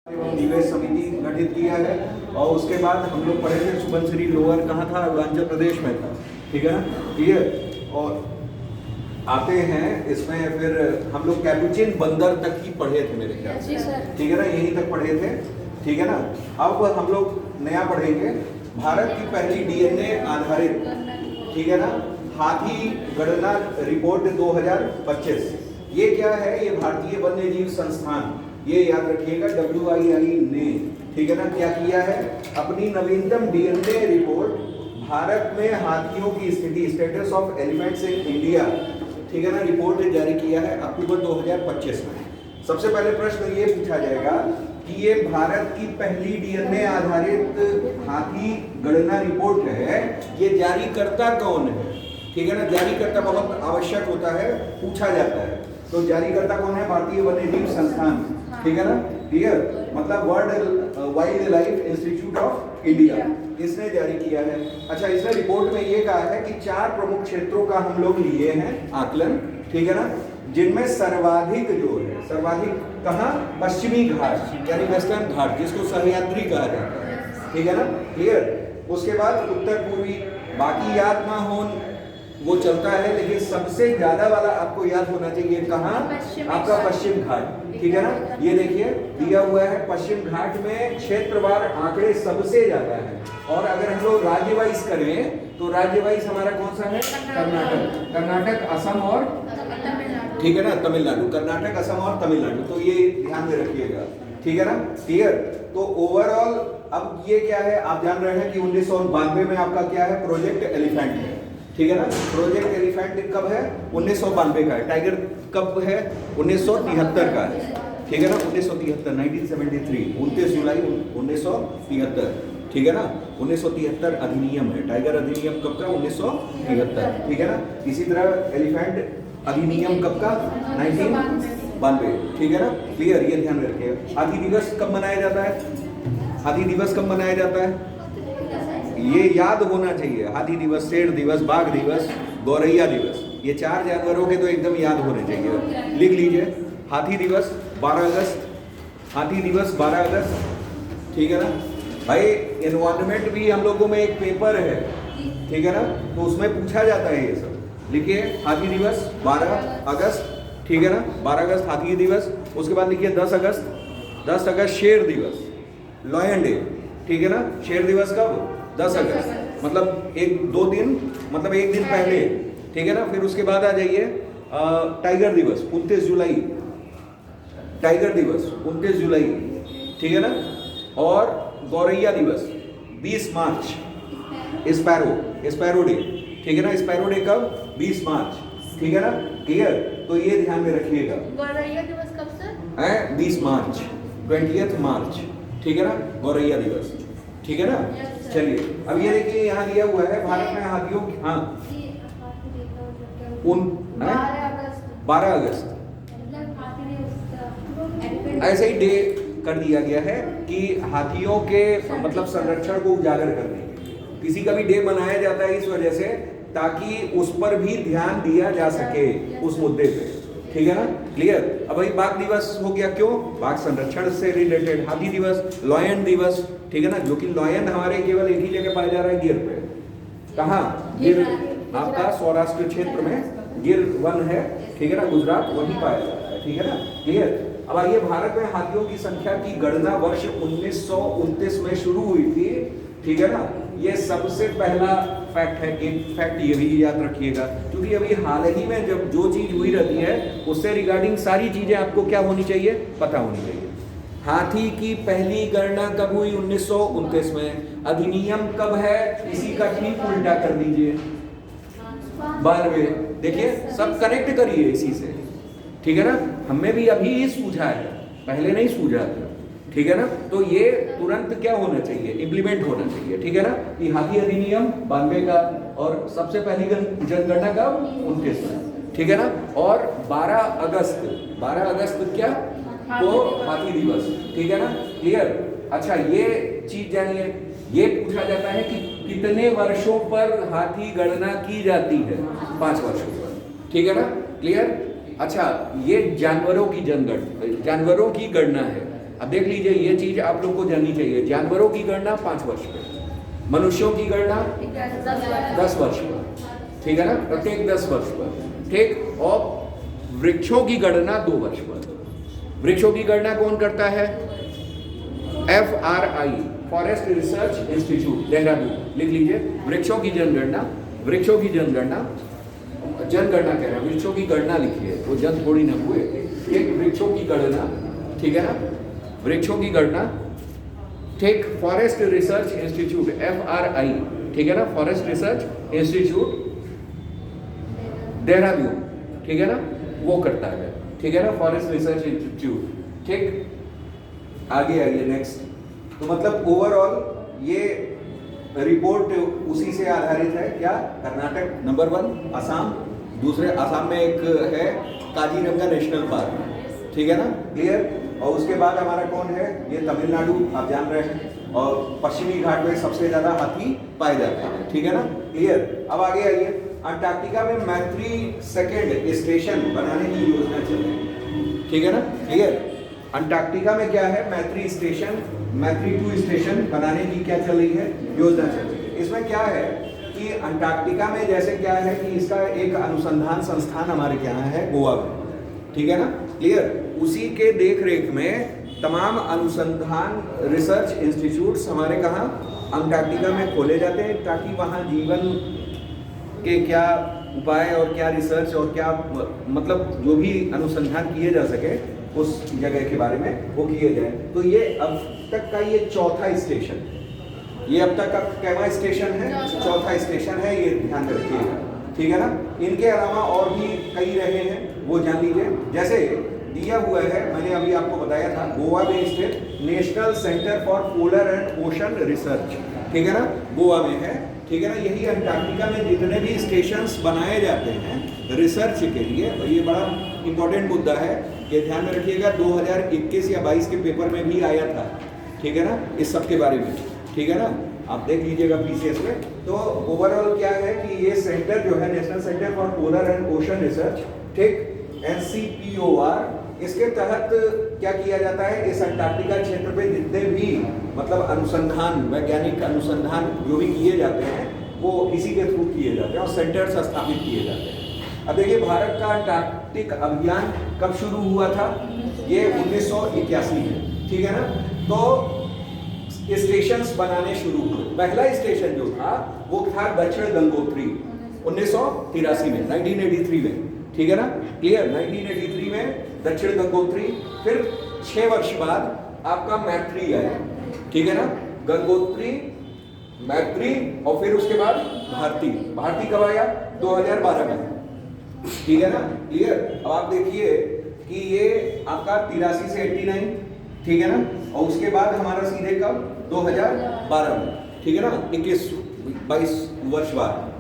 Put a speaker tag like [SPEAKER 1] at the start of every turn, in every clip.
[SPEAKER 1] एवं निवेश समिति गठित किया है और उसके बाद हम लोग पढ़े थे सुबनसिरी लोअर कहाँ था, अरुणाचल प्रदेश में था। ठीक है ना, क्लियर। और आते हैं इसमें फिर हम लोग कैपुचिन बंदर तक ही पढ़े थे मेरे ख्याल से, ठीक है ना, यहीं तक पढ़े थे। ठीक है ना, अब हम लोग नया पढ़ेंगे भारत की पहली डीएनए आधारित, ठीक है ना, हाथी गणना रिपोर्ट 2025। ये क्या है, ये भारतीय वन्य जीव संस्थान, ये याद रखिएगा WII ने, ठीक है ना, क्या किया है, अपनी नवीनतम डीएनए रिपोर्ट भारत में हाथियों की स्थिति, status of elephants in India, ठीक है ना, रिपोर्ट जारी किया है अक्टूबर 2025 में। सबसे पहले प्रश्न ये पूछा जाएगा कि ये भारत की पहली डीएनए आधारित हाथी गणना रिपोर्ट है, ये जारीकर्ता कौन है? ठीक है ना, जारीकर्ता बहुत आवश्यक होता है, पूछा जाता है। तो जारीकर्ता कौन है? भारतीय वन्यजीव संस्थान, ठीक है ना, क्लियर, मतलब world wild life institute of India, इसने जारी किया है। अच्छा, इसने रिपोर्ट में ये कहा है कि 4 प्रमुख क्षेत्रों का हम लोग लिए हैं आकलन, ठीक है ना, जिनमें सर्वाधिक जो है, सर्वाधिक कहाँ? पश्चिमी घाट यानी वेस्टर्न घाट, जिसको सह्याद्री कहा जाता है, ठीक है ना, क्लियर। उसके बाद उत्तर पूर्वी, बाकी याद ना हो वो चलता है, लेकिन सबसे ज्यादा वाला आपको याद होना चाहिए कहाँ? आपका पश्चिम घाट, ठीक है ना। ये देखिए दिया हुआ है, पश्चिम घाट में क्षेत्रवार आंकड़े सबसे ज्यादा है। और अगर हम लोग राज्य वाइज करें तो राज्य वाइज हमारा कौन सा है? कर्नाटक, कर्नाटक, असम और, ठीक है ना, तमिलनाडु, कर्नाटक, असम और तमिलनाडु। तो ये ध्यान में रखिएगा, ठीक है ना, क्लियर। तो ओवरऑल अब ये क्या है, आप जान रहे हैं कि 1992 में आपका क्या है, प्रोजेक्ट एलिफेंट है, ठीक है ना। प्रोजेक्ट एलिफेंट कब है? 1992 का है। टाइगर कब है? 1973 का है, ठीक है ना, 1973, 1973, 29 जुलाई 1973, ठीक है ना, 1973 अधिनियम है। टाइगर अधिनियम कब का? 1973, ठीक है ना। इसी तरह एलिफेंट अधिनियम कब का? 1992, ठीक है ना, क्लियर। ये ध्यान रखिएगा। हाथी दिवस कब मनाया जाता है? हाथी दिवस कब मनाया जाता है? ये याद होना चाहिए। हाथी दिवस, शेर दिवस, बाघ दिवस, गौरैया दिवस, ये 4 जानवरों के तो एकदम याद होने चाहिए। लिख लीजिए, हाथी दिवस 12 अगस्त, हाथी दिवस 12 अगस्त, ठीक है ना भाई। एनवायरनमेंट भी हम लोगों में एक पेपर है, ठीक है ना, तो उसमें पूछा जाता है ये सब। लिखिए हाथी दिवस 12 अगस्त, ठीक है ना, 12 अगस्त हाथी दिवस। उसके बाद लिखिए 10 अगस्त, 10 अगस्त शेर दिवस, लॉयन डे, ठीक है ना। शेर दिवस कब? 10 अगस्त, मतलब 1-2 दिन, मतलब 1 दिन पहले, ठीक है ना। फिर उसके बाद आ जाइए टाइगर दिवस 29 जुलाई, टाइगर दिवस 29 जुलाई, ठीक है ना। और गौरैया दिवस 20 मार्च, स्पैरो डे, ठीक है ना। स्पैरो डे कब? 20 मार्च, ठीक है ना, क्लियर। तो ये ध्यान में रखिएगा।
[SPEAKER 2] गौरैया दिवस कब सर?
[SPEAKER 1] है 20 मार्च, 20 मार्च, ठीक है ना, गौरैया दिवस, ठीक है ना। चलिए अब ये देखिए यहाँ दिया हुआ है भारत में हाथियों की, हाँ, 12 अगस्त ऐसे ही डे कर दिया गया है कि हाथियों के मतलब संरक्षण को उजागर करने के लिए किसी का भी डे मनाया जाता है, इस वजह से ताकि उस पर भी ध्यान दिया जा सके, उस मुद्दे पे, ठीक है ना, क्लियर। अब भाई बाघ दिवस हो गया, क्यों? बाघ संरक्षण से रिलेटेड। हाथी दिवस, लॉयन दिवस, ठीक है ना, जो कि लॉयन हमारे केवल एक ही जगह पाया जा रहा है, गिर पे। कहाँ? गिर, आपका सौराष्ट्र क्षेत्र में गिर वन है, ठीक है ना, गुजरात, वहीं पाया जाता है, ठीक है ना, क्लियर। अब आइए, भारत में हाथियों की संख्या की गणना वर्ष 1929 में शुरू हुई थी, ठीक है ना। ये सबसे पहला फैक्ट है, एक फैक्ट ये भी याद रखिएगा, क्योंकि अभी हाल ही में जब जो चीज हुई रहती है उससे रिगार्डिंग सारी चीजें आपको क्या होनी चाहिए, पता होनी चाहिए। हाथी की पहली गणना कब हुई? 1929 में। अधिनियम कब है? इसी का ठीक उल्टा कर दीजिए, 92। देखिए सब कनेक्ट करिए इसी से, ठीक है ना। हमें भी अभी सूझा है, पहले नहीं सूझा था, ठीक है ना। तो ये तुरंत क्या होना चाहिए, इम्प्लीमेंट होना चाहिए, ठीक है ना। कि हाथी अधिनियम 92 का, और सबसे पहली जनगणना कब? 29 में, ठीक है ना। और 12 अगस्त, 12 अगस्त क्या? तो हाथी दिवस, ठीक है ना, क्लियर। अच्छा, ये चीज जानिए, ये पूछा जाता है कि कितने वर्षों पर हाथी गणना की जाती है? 5 वर्षों पर, ठीक है ना, क्लियर। अच्छा, ये जानवरों की जनगणना, जानवरों की गणना है।
[SPEAKER 2] अब देख लीजिए, ये चीज आप लोग को जाननी चाहिए। जानवरों की गणना 5 वर्ष पे, मनुष्यों की गणना 10 वर्ष पर, ठीक है ना, प्रत्येक 10 वर्ष पर, ठीक। और वृक्षों की गणना 2 वर्ष पर। वृक्षों की गणना कौन करता है? FRI, forest research institute, Dehradun. लिख लीजिए, वृक्षों की जनगणना, वृक्षों की जनगणना, जनगणना कह रहा है, वृक्षों की गणना लिखिए, वो जन थोड़ी ना हुए, एक वृक्षों की गणना, ठीक है ना, वृक्षों की गणना, ठीक। फॉरेस्ट रिसर्च इंस्टीट्यूट, FRI, ठीक है ना, फॉरेस्ट रिसर्च इंस्टीट्यूट देहरादून, ठीक है ना, वो करता है, ठीक है ना, फॉरेस्ट रिसर्च इंस्टीट्यूट, ठीक।
[SPEAKER 1] आगे आइए नेक्स्ट। तो मतलब ओवरऑल ये रिपोर्ट उसी से आधारित है। क्या? कर्नाटक नंबर 1, असम दूसरे, असम में एक है काजीरंगा नेशनल पार्क, ठीक है ना, क्लियर। और उसके बाद हमारा कौन है? ये तमिलनाडु, आप जान रहे हैं, और पश्चिमी घाट में सबसे ज्यादा हाथी पाए जाते हैं, ठीक है ना, क्लियर। अब आगे आइए, अंटार्कटिका में मैत्री सेकेंड स्टेशन बनाने की योजना चल रही है, ठीक है ना, क्लियर। अंटार्कटिका में क्या है? मैत्री स्टेशन, मैत्री 2 स्टेशन बनाने की क्या चल रही है? योजना चल रही है। इसमें क्या है कि अंटार्कटिका में जैसे क्या है कि इसका एक अनुसंधान संस्थान हमारे यहाँ है गोवा में, ठीक है ना, क्लियर। उसी के देख रेख में तमाम अनुसंधान रिसर्च इंस्टीट्यूट्स हमारे कहाँ अंटार्कटिका में खोले जाते हैं, ताकि वहाँ जीवन के क्या उपाय और क्या रिसर्च और क्या मतलब जो भी अनुसंधान किए जा सके उस जगह के बारे में वो किए जाए। तो ये अब तक का ये चौथा स्टेशन, ये अब तक का कैमा स्टेशन है? चौथा स्टेशन है, ये ध्यान रखिएगा, ठीक है ना। इनके अलावा और भी कई रहे हैं, वो जान लीजिए। जैसे दिया हुआ है, मैंने अभी आपको बताया था, गोवा में स्थित national centre for polar and ocean research, ठीक है ना, गोवा में है, ठीक है ना। यही अंटार्कटिका में जितने भी स्टेशंस बनाए जाते हैं रिसर्च के लिए, और ये बड़ा इंपॉर्टेंट मुद्दा है, ये ध्यान में रखिएगा, 2021 या 22 के पेपर में भी आया था, ठीक है ना, इस सब के बारे में, ठीक है ना, आप देख लीजिएगा पीसीएस में। तो ओवरऑल क्या है कि ये सेंटर जो है national centre for polar and ocean research, ठीक, NCPOR, इसके तहत क्या किया जाता है, इस अंटार्कटिका क्षेत्र पे जितने भी मतलब अनुसंधान, वैज्ञानिक अनुसंधान जो भी किए जाते हैं वो इसी के थ्रू किए जाते हैं और सेंटर्स स्थापित किए जाते हैं। अब देखिए, भारत का अंटार्कटिक अभियान कब शुरू हुआ था? ये 1981 में, ठीक है ना। तो स्टेशंस बनाने शुरू हुए। पहला स्टेशन जो था वो था दक्षिण गंगोत्री 1983 में, 1983 में, ठीक है ना, क्लियर। 1983 में दक्षिण गंगोत्री, फिर 6 वर्ष बाद आपका मैत्री आया, ठीक है ना, गंगोत्री, मैत्री, और फिर उसके बाद भारती। भारती कब आया? 2012 में, ठीक है ना, क्लियर। अब आप देखिए कि ये आपका 83 से 89, ठीक है ना, और उसके बाद हमारा सीधे कब? 2012 में, ठीक है ना, 21-22 वर्ष बाद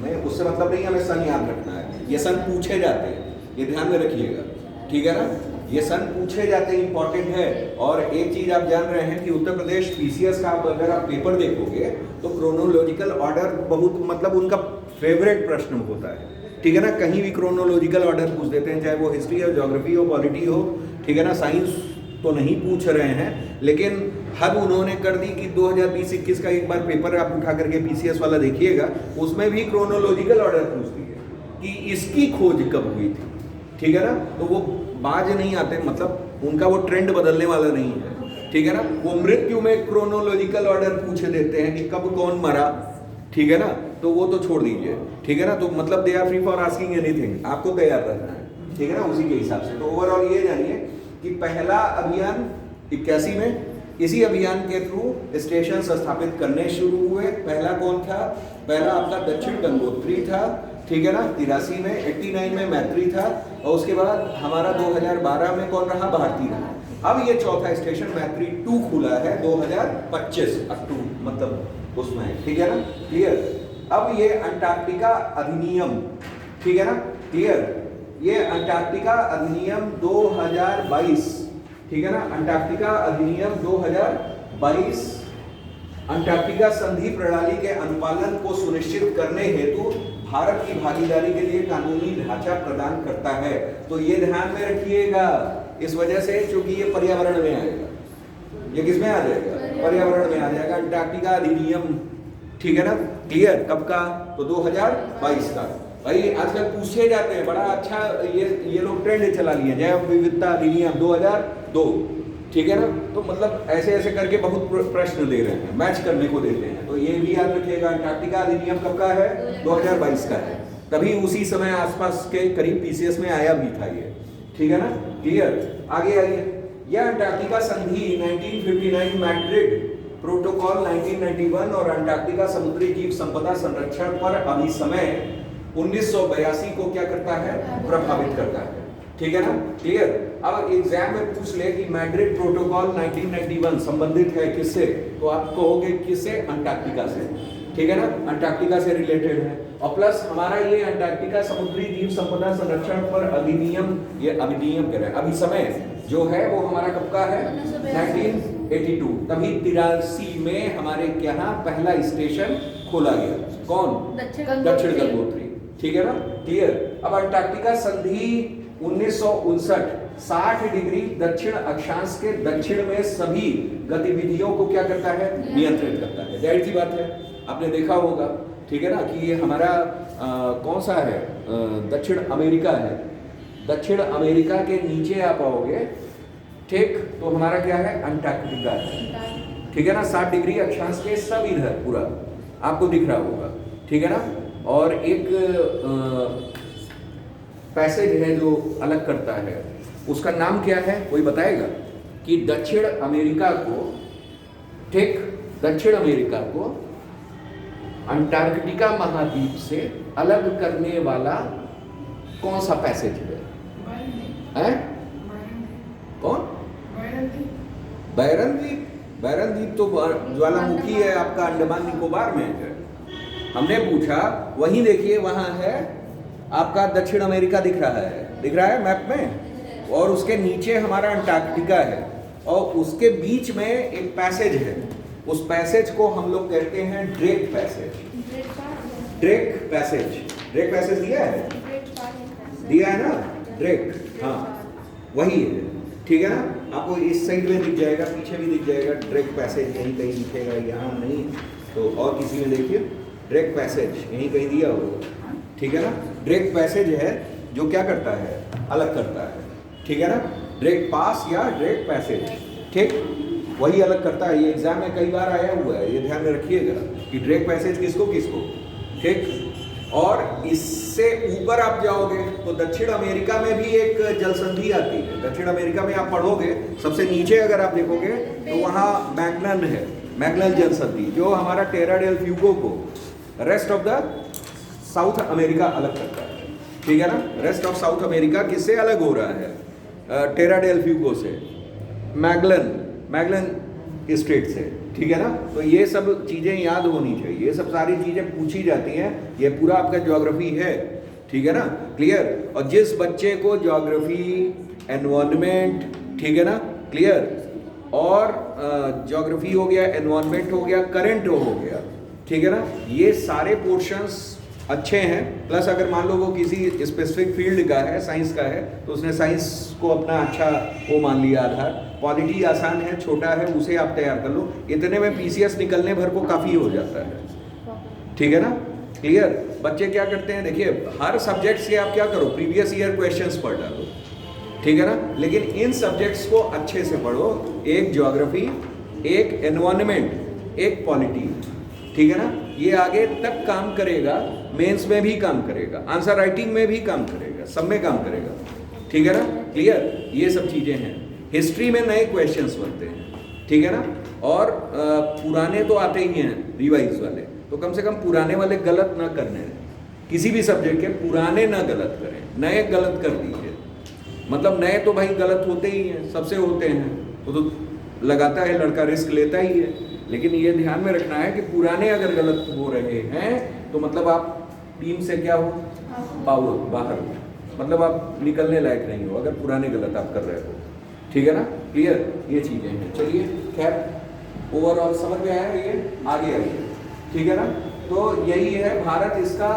[SPEAKER 1] में। उससे मतलब नहीं हमें सन याद रखना है, ये सन पूछे जाते हैं, ये ध्यान में रखिएगा, ठीक है ना, ये सन पूछे जाते हैं, इंपॉर्टेंट है। और एक चीज आप जान रहे हैं कि उत्तर प्रदेश पीसीएस का अगर आप पेपर देखोगे तो क्रोनोलॉजिकल ऑर्डर बहुत मतलब उनका फेवरेट प्रश्न होता है, ठीक है ना। कहीं भी क्रोनोलॉजिकल ऑर्डर पूछ देते हैं, चाहे वो हिस्ट्री हो, ज्योग्राफी हो, पॉलिटी हो, ठीक है ना। साइंस तो नहीं पूछ रहे हैं, लेकिन हद उन्होंने कर दी कि 2020-21 का एक बार पेपर आप उठा करके पीसीएस वाला देखिएगा, उसमें भी क्रोनोलॉजिकल ऑर्डर पूछती है कि इसकी खोज कब हुई थी, ठीक है ना। तो वो बाज नहीं आते, मतलब उनका वो ट्रेंड बदलने वाला नहीं है, ठीक है ना। वो मृत्यु में क्रोनोलॉजिकल ऑर्डर पूछ देते हैं कि कब कौन मरा, ठीक है ना, तो वो तो छोड़ दीजिए, ठीक है ना। तो मतलब they are free for asking anything, आपको तैयार रहना है, ठीक है ना, उसी के हिसाब से। तो ओवरऑल ये जानिए कि पहला अभियान 81 में, इसी अभियान के थ्रू स्टेशन स्थापित करने शुरू हुए। पहला कौन था? पहला आपका दक्षिण गंगोत्री था, ठीक है ना, 83 में, 89 में मैत्री था, और उसके बाद हमारा 2012 में कौन रहा? भारती रहा। अब ये चौथा स्टेशन मैत्री 2 खुला है 2025 अक्टूबर, मतलब उसमें, ठीक है ना, क्लियर। अब ये अंटार्कटिका अधिनियम, ठीक है ना, क्लियर, ये अंटार्कटिका अधिनियम 2022, ठीक है ना, अंटार्कटिका अधिनियम 2022 अंटार्कटिका संधि प्रणाली के अनुपालन को सुनिश्चित करने हेतु भारत की भागीदारी के लिए कानूनी ढांचा प्रदान करता है। तो ये ध्यान में रखिएगा, इस वजह से क्योंकि ये पर्यावरण में आएगा, ये किसमें आ जाएगा? पर्यावरण में आ जाएगा। अंटार्कटिका अधिनियम, ठीक है ना, क्लियर। कब का? तो 2022 का। भाई आजकल पूछे जाते हैं, बड़ा अच्छा ये लोग ट्रेंड चला लिए, जैव विविधता अधिनियम 2002, ठीक है ना। तो मतलब ऐसे ऐसे करके बहुत प्रश्न दे रहे हैं, मैच करने को देते हैं। तो ये भी याद रखिएगा, अंटार्कटिका अधिनियम कब का है? 2022 का है। तभी उसी समय आसपास के करीब पीसीएस में आया भी था ये, ठीक है ना, क्लियर। आगे आइए, यह अंटार्कटिका संधि 1959, मैड्रिड प्रोटोकॉल 1991 और अंटार्कटिका समुद्री जीव संपदा संरक्षण पर अभिसमय 1982 को क्या करता है? प्रभावित करता है, ठीक है ना, क्लियर। अब एग्जाम में पूछ ले कि मैड्रिड प्रोटोकॉल 1991 संबंधित है किससे, तो आप कहोगे किससे? अंटार्कटिका से, ठीक है ना, अंटार्कटिका से रिलेटेड है। और प्लस हमारा ये अंटार्कटिका समुद्री जीव संपदा संरक्षण पर अधिनियम, ये अधिनियम कह रहे हैं, अभिसमय जो है वो हमारा कब का है? 1982। तभी 83 में हमारे यहाँ पहला स्टेशन खोला गया। कौन? दक्षिण गंगोत्री, ठीक है ना, क्लियर। अब अंटार्कटिका संधि 1959 60 डिग्री दक्षिण अक्षांश के दक्षिण में सभी गतिविधियों को क्या करता है? नियंत्रित करता है। जाहिर सी बात है, आपने देखा होगा, ठीक है ना, कि ये हमारा कौन सा है? दक्षिण अमेरिका है। दक्षिण अमेरिका के नीचे आप आओगे, ठीक, तो हमारा क्या है? अंटार्कटिका है, ठीक है ना। 60 डिग्री अक्षांश के सब इधर पूरा आपको दिख रहा होगा, ठीक है ना। और एक पैसेज है जो अलग करता है, उसका नाम क्या है? कोई बताएगा? कि दक्षिण अमेरिका को, ठीक, दक्षिण अमेरिका को अंटार्कटिका महाद्वीप से अलग करने वाला कौन सा पैसेज है? कौन? बैरन द्वीप। बैरन द्वीप तो ज्वालामुखी है आपका, अंडमान निकोबार में है। हमने पूछा, वहीं देखिए वहां है आपका दक्षिण अमेरिका दिख रहा है मैप में, और उसके नीचे हमारा अंटार्कटिका है, और उसके बीच में एक पैसेज है। उस पैसेज को हम लोग कहते हैं ड्रेक पैसेज। ड्रेक पैसेज दिया है ना, ड्रेक, हाँ वही है, ठीक है ना। आपको इस साइड में दिख जाएगा, पीछे भी दिख जाएगा ड्रेक पैसेज, यहीं कहीं दिखेगा, यहाँ नहीं तो और किसी में देखिए ड्रेक पैसेज यहीं कहीं दिया होगा, ठीक है ना। ड्रेक पैसेज है जो क्या करता है? अलग करता है, ठीक है ना। ड्रेक पास या ड्रेक पैसेज, ठीक, वही अलग करता है। ये एग्जाम में कई बार आया हुआ है, ये ध्यान में रखिएगा कि ड्रेक पैसेज किसको, ठीक। और इससे ऊपर आप जाओगे तो दक्षिण अमेरिका में भी एक जल संधि आती है। दक्षिण अमेरिका में आप पढ़ोगे, सबसे नीचे अगर आप देखोगे तो वहाँ मैगलन है, मैगलन जल संधि, जो हमारा टेरा डेल फ्यूगो को rest of the south America अलग करता है, ठीक है ना। रेस्ट ऑफ साउथ अमेरिका किससे अलग हो रहा है? टेरा डेल फ्यूगो से, मैगलन स्टेट से, ठीक है ना। तो ये सब चीज़ें याद होनी चाहिए, ये सब सारी चीज़ें पूछी जाती हैं, ये पूरा आपका ज्योग्राफी है, ठीक है ना, क्लियर। और जिस बच्चे को ज्योग्राफी, एनवायरनमेंट, ठीक है ना, क्लियर, और ज्योग्राफी हो गया, एनवायरनमेंट हो गया, करंट हो गया, ठीक है ना, ये सारे पोर्शंस अच्छे हैं। प्लस अगर मान लो वो किसी स्पेसिफिक फील्ड का है, साइंस का है, तो उसने साइंस को अपना अच्छा वो मान लिया आधार। पॉलिटी आसान है, छोटा है, उसे आप तैयार कर लो, इतने में पीसीएस निकलने भर को काफ़ी हो जाता है, ठीक है ना, क्लियर। बच्चे क्या करते हैं, देखिए हर सब्जेक्ट से आप क्या करो, प्रीवियस ईयर क्वेश्चंस पढ़ डालो, ठीक है ना, लेकिन इन सब्जेक्ट्स को अच्छे से पढ़ो। एक ज्योग्राफी, एक एनवायरनमेंट, एक पॉलिटी, ठीक है ना, ये आगे तक काम करेगा, मेंस में भी काम करेगा, आंसर राइटिंग में भी काम करेगा, सब में काम करेगा, ठीक है ना, क्लियर। ये सब चीज़ें हैं। हिस्ट्री में नए क्वेश्चंस बनते हैं, ठीक है ना, और पुराने तो आते ही हैं रिवाइज वाले, तो कम से कम पुराने वाले गलत ना करने, किसी भी सब्जेक्ट के पुराने ना गलत करें, नए गलत कर दीजिए। मतलब नए तो भाई गलत होते ही हैं, सबसे होते हैं, वो तो लगाता है लड़का, रिस्क लेता ही है, लेकिन ये ध्यान में रखना है कि पुराने अगर गलत हो रहे हैं तो मतलब आप टीम से क्या हो, बाहर, मतलब आप निकलने लायक नहीं हो अगर पुराने गलत आप कर रहे हो, ठीक है ना, क्लियर। ये चीज़ें हैं। चलिए खैर ओवरऑल समझ में आया ये, आगे आइए, ठीक है ना। तो यही है भारत, इसका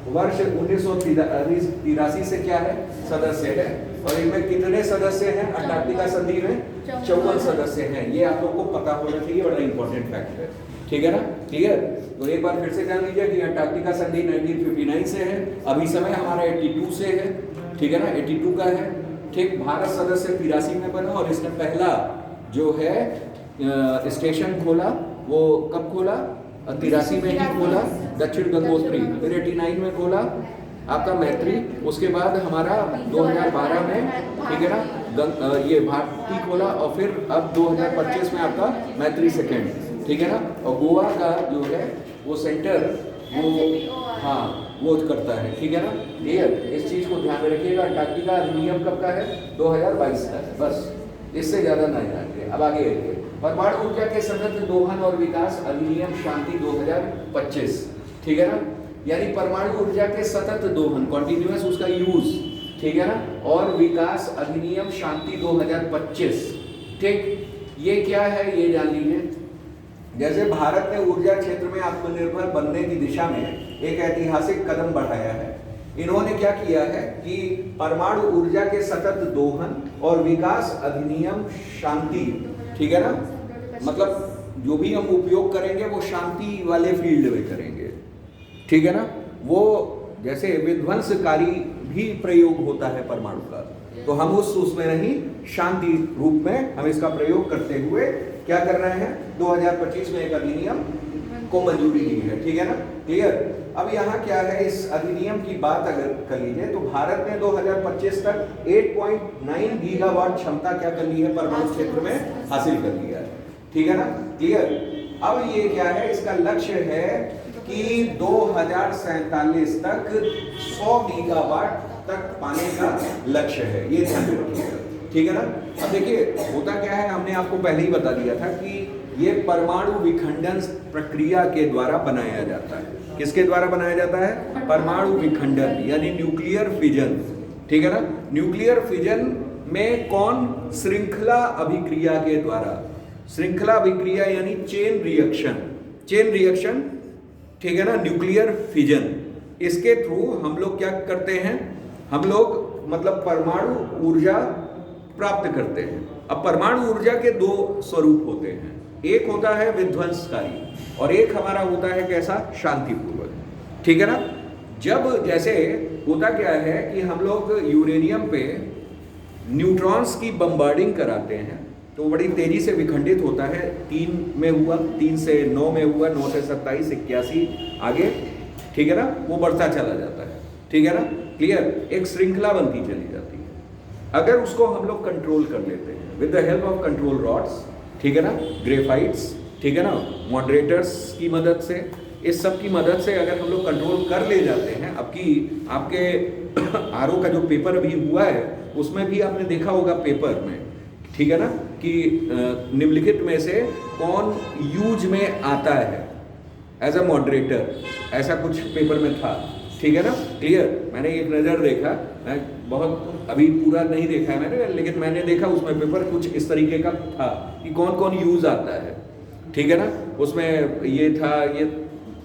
[SPEAKER 1] वर्ष 1983 से क्या है, सदस्य है। और इनमें कितने सदस्य हैं अंटार्कटिका संधि में?
[SPEAKER 2] 54 सदस्य हैं। ये आप लोग को पता होना चाहिए, बड़ा इंपॉर्टेंट फैक्ट है, ठीक है ना, क्लियर। तो एक बार फिर से जान लीजिए कि अंटार्कटिका संधि 1959 से है, अभी समय हमारा 82 से है, ठीक है ना, 82 का है, ठीक। भारत सदस्य 83 में बना और इसने पहला जो है स्टेशन खोला, वो कब खोला? 83 में ही खोला, दक्षिण गंगोत्री। फिर 89 में खोला आपका मैत्री, उसके बाद हमारा 2012 में, ठीक है ना, ये भारती खोला, और फिर अब 2025 में आपका मैत्री सेकेंड, ठीक है ना। और गोवा का जो है वो सेंटर वो, हाँ, वो करता है, ठीक है ना, क्लियर। इस चीज़ को ध्यान में रखिएगा। अंटार्कटिका अधिनियम कब का है? 2022 का है, बस इससे ज़्यादा नहीं जाएंगे। अब आगे देखिए, परमाणु ऊर्जा के सतत दोहन और विकास अधिनियम शांति 2025, ठीक है ना, यानी परमाणु ऊर्जा के सतत दोहन, कॉन्टिन्यूअस उसका यूज, ठीक है ना, और विकास अधिनियम शांति 2025, ठीक। ये क्या है ये जान लीजिए।
[SPEAKER 1] जैसे भारत ने ऊर्जा क्षेत्र में आत्मनिर्भर बनने की दिशा में एक ऐतिहासिक कदम बढ़ाया है, इन्होंने क्या किया है कि परमाणु ऊर्जा के सतत दोहन और विकास अधिनियम शांति, ठीक है ना, मतलब जो भी हम उपयोग करेंगे वो शांति वाले फील्ड में करेंगे, ठीक है ना। वो जैसे विध्वंसकारी भी प्रयोग होता है परमाणु का, तो हम उसमें नहीं, शांति रूप में हम इसका प्रयोग करते हुए क्या कर रहे हैं, 2025 में एक अधिनियम को मंजूरी दी है, ठीक है ना, क्लियर। अब यहाँ क्या है, इस अधिनियम की बात अगर कर लीजिए तो भारत ने 2025 तक 8.9 गीगावाट क्षमता क्या कर ली है, परमाणु क्षेत्र में हासिल कर लिया है, ठीक है ना, क्लियर। अब ये क्या है, इसका लक्ष्य है कि 2047 तक 100 गीगावाट तक पाने का लक्ष्य है, ये ध्यान रखिएगा, ठीक है ना। अब देखिए होता क्या है, हमने आपको पहले ही बता दिया था कि ये परमाणु विखंडन प्रक्रिया के द्वारा बनाया जाता है। किसके द्वारा बनाया जाता है? परमाणु विखंडन यानी न्यूक्लियर फिजन, ठीक है ना। न्यूक्लियर फिजन में कौन? श्रृंखला अभिक्रिया के द्वारा। श्रृंखला अभिक्रिया यानी चेन रिएक्शन, चेन रिएक्शन, ठीक है ना, न्यूक्लियर फिजन। इसके थ्रू हम लोग क्या करते हैं, हम लोग मतलब परमाणु ऊर्जा प्राप्त करते हैं। अब परमाणु ऊर्जा के दो स्वरूप होते हैं, एक होता है विध्वंसकारी और एक हमारा होता है कैसा, शांतिपूर्वक, ठीक है ना। जब जैसे होता क्या है कि हम लोग यूरेनियम पे न्यूट्रॉन्स की बम्बार्डिंग कराते हैं तो बड़ी तेजी से विखंडित होता है। 3 में हुआ, 3 से 9 में हुआ, 9 से 27, 81 आगे, ठीक है ना, वो बढ़ता चला जाता है, ठीक है ना, क्लियर। एक श्रृंखला बनती चली जाती है। अगर उसको हम लोग कंट्रोल कर लेते हैं with the help of control rods, ठीक है ना, ग्रेफाइट्स, ठीक है ना, मॉडरेटर्स की मदद से, इस सब की मदद से अगर हम लोग कंट्रोल कर ले जाते हैं। अब की आपके आरओ का जो पेपर अभी हुआ है उसमें भी आपने देखा होगा पेपर में, ठीक है ना, कि निम्नलिखित में से कौन यूज में आता है एज अ मॉडरेटर, ऐसा कुछ पेपर में था, ठीक है ना, क्लियर। मैंने एक नज़र देखा, मैं बहुत अभी पूरा नहीं देखा है मैंने, लेकिन मैंने देखा उसमें पेपर कुछ इस तरीके का था कि कौन कौन यूज आता है, ठीक है ना। उसमें ये था, ये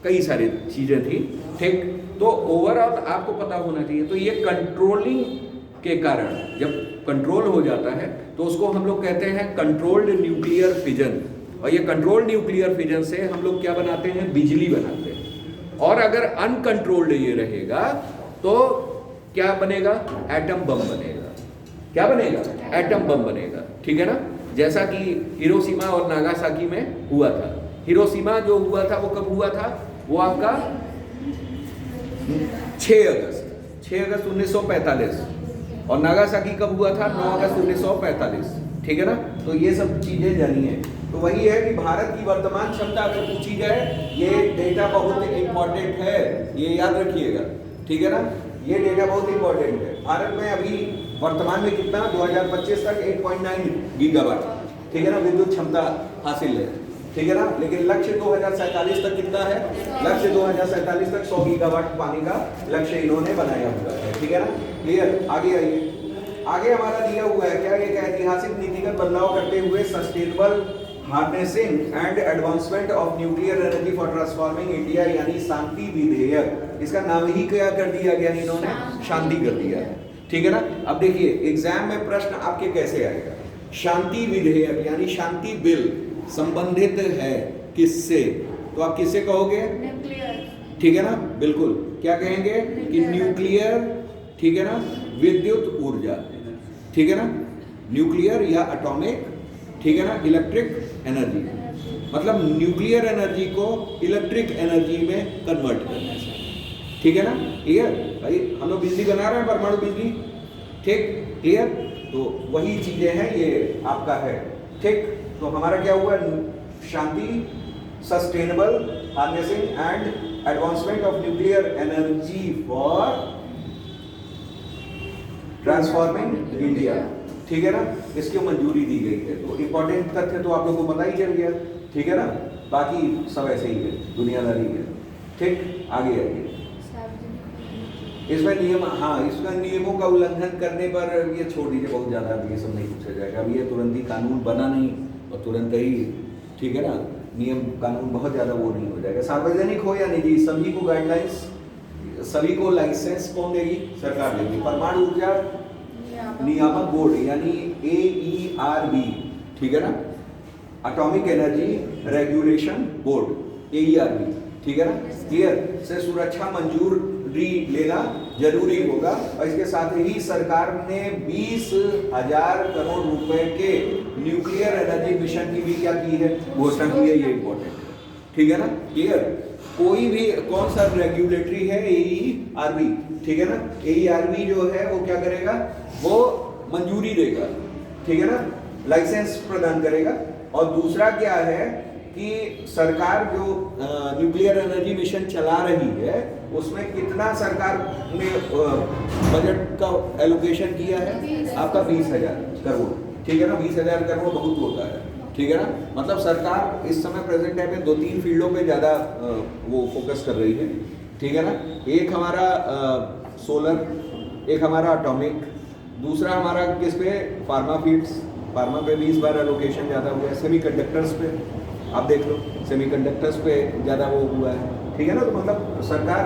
[SPEAKER 1] कई सारी चीज़ें थी, ठीक। तो ओवरऑल आपको पता होना चाहिए। तो ये कंट्रोलिंग के कारण जब कंट्रोल हो जाता है तो उसको हम लोग कहते हैं कंट्रोल्ड न्यूक्लियर फिजन, और ये कंट्रोल्ड न्यूक्लियर फिजन से हम लोग क्या बनाते हैं, बिजली बनाते हैं। और अगर अनकंट्रोल्ड ये रहेगा तो क्या बनेगा, एटम बम बनेगा। क्या बनेगा? एटम बम बनेगा, ठीक है ना। जैसा कि हिरोशिमा और नागासाकी में हुआ था। हिरोशिमा जो हुआ था वो कब हुआ था, वो आपका 6 अगस्त 1945, और नागासाकी कब हुआ था, 9 अगस्त 1945, ठीक है ना। तो ये सब चीजें जानिए। तो वही है कि भारत की वर्तमान क्षमता अगर पूछी जाए, ये डेटा बहुत इंपॉर्टेंट है, ये याद रखिएगा, ठीक है ना। ये डेटा बहुत इंपॉर्टेंट है। भारत में अभी वर्तमान में कितना, 2025 तक 8.9 गीगावाट, ठीक है ना, विद्युत क्षमता हासिल है, ठीक है ना। लेकिन लक्ष्य 2047 तक कितना है, लक्ष्य 2047 तक 100 गीगावाट पाने का लक्ष्य इन्होंने बनाया हुआ है, ठीक है ना, क्लियर। आगे आइए, आगे हमारा दिया हुआ है क्या, एक ऐतिहासिक नीतिगत बदलाव करते हुए sustainable harnessing and advancement of nuclear energy for transforming India, यानी शांति विधेयक। इसका नाम ही क्या कर दिया गया इन्होंने, शांति कर दिया है, ठीक है ना। अब देखिए एग्जाम में प्रश्न आपके कैसे आएगा, शांति विधेयक यानी शांति बिल संबंधित है किससे? तो आप किससे कहोगे? ठीक है ना, बिल्कुल। क्या कहेंगे कि न्यूक्लियर, ठीक है ना, विद्युत ऊर्जा, ठीक है ना, न्यूक्लियर या एटॉमिक, ठीक है ना, इलेक्ट्रिक एनर्जी, मतलब न्यूक्लियर एनर्जी को इलेक्ट्रिक एनर्जी में कन्वर्ट करने से, ठीक है ना, क्लियर भाई? हम लोग बिजली बना रहे हैं, परमाणु बिजली, ठीक, क्लियर? तो वही चीजें हैं, ये आपका है, ठीक। तो हमारा क्या हुआ? Shanti, sustainable harnessing and advancement of nuclear energy for transforming India, ठीक है ना, इसकी मंजूरी दी गई है। तो इंपॉर्टेंट तथ्य तो आप लोगों को पता ही चल गया, ठीक है ना, बाकी सब ऐसे ही है, दुनियादारी है, ठीक। आगे आइए, इसमें नियम, हाँ, इसमें नियमों का उल्लंघन करने पर ये छोड़ दीजिए, बहुत ज़्यादा ये सब नहीं पूछा जाएगा। अब ये तुरंत ही कानून बना नहीं और तुरंत ही, ठीक है ना, नियम कानून बहुत ज़्यादा वो नहीं हो जाएगा। सार्वजनिक हो या निजी, सभी को गाइडलाइंस, सभी को लाइसेंस कौन देगी? सरकार देगी। परमाणु ऊर्जा नियामक बोर्ड यानी AERB, ठीक है ना, atomic energy regulation board, AERB, ठीक है ना, क्लियर, से सुरक्षा मंजूरी लेना जरूरी होगा। और इसके साथ ही सरकार ने 20,000 करोड़ रुपए के न्यूक्लियर एनर्जी मिशन की भी क्या की है? घोषणा की है। ये इंपॉर्टेंट है, ठीक है ना, क्लियर। कोई भी कौन सा रेगुलेटरी है? AERB, ठीक है ना, AERB जो है वो क्या करेगा? वो मंजूरी देगा, ठीक है ना, लाइसेंस प्रदान करेगा। और दूसरा क्या है कि सरकार जो न्यूक्लियर एनर्जी मिशन चला रही है उसमें कितना सरकार ने बजट का एलोकेशन किया है? आपका 20,000 करोड़, ठीक है ना, 20,000 करोड़ बहुत होता है, ठीक है ना। मतलब सरकार इस समय प्रेजेंट टाइम में 2-3 फील्डों पे ज़्यादा वो फोकस कर रही है, ठीक है ना। एक हमारा सोलर, एक हमारा एटॉमिक, दूसरा हमारा किस पे? फार्मा फीड्स, फार्मा पे भी इस बार एलोकेशन ज़्यादा हुआ है। सेमीकंडक्टर्स पे आप देख लो, सेमीकंडक्टर्स पे ज़्यादा वो हुआ है, ठीक है ना। तो मतलब सरकार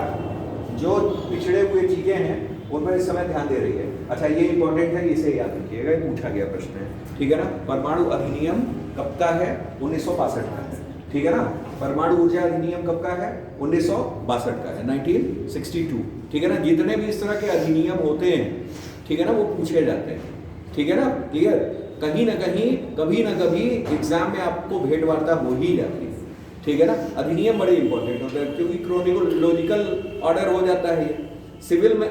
[SPEAKER 1] जो पिछड़े हुए चीज़ें हैं उन पर इस समय ध्यान दे रही है। अच्छा, ये इंपॉर्टेंट है, इसे याद रखिएगा, ये पूछा गया प्रश्न है, ठीक है ना। परमाणु अधिनियम कब का है? 1962 का है, ठीक है ना। परमाणु ऊर्जा अधिनियम कब का है? 1962 का है, 1962, ठीक है ना। जितने भी इस तरह के अधिनियम होते हैं, ठीक है ना, वो पूछे जाते हैं, ठीक है ना, क्लियर। कहीं ना कहीं कभी ना कभी एग्जाम में आपको भेंट वार्ता हो ही जाती है, ठीक है ना। अधिनियम बड़े इंपॉर्टेंट होते हैं क्योंकि क्रोनोलॉजिकल ऑर्डर हो जाता है। सिविल में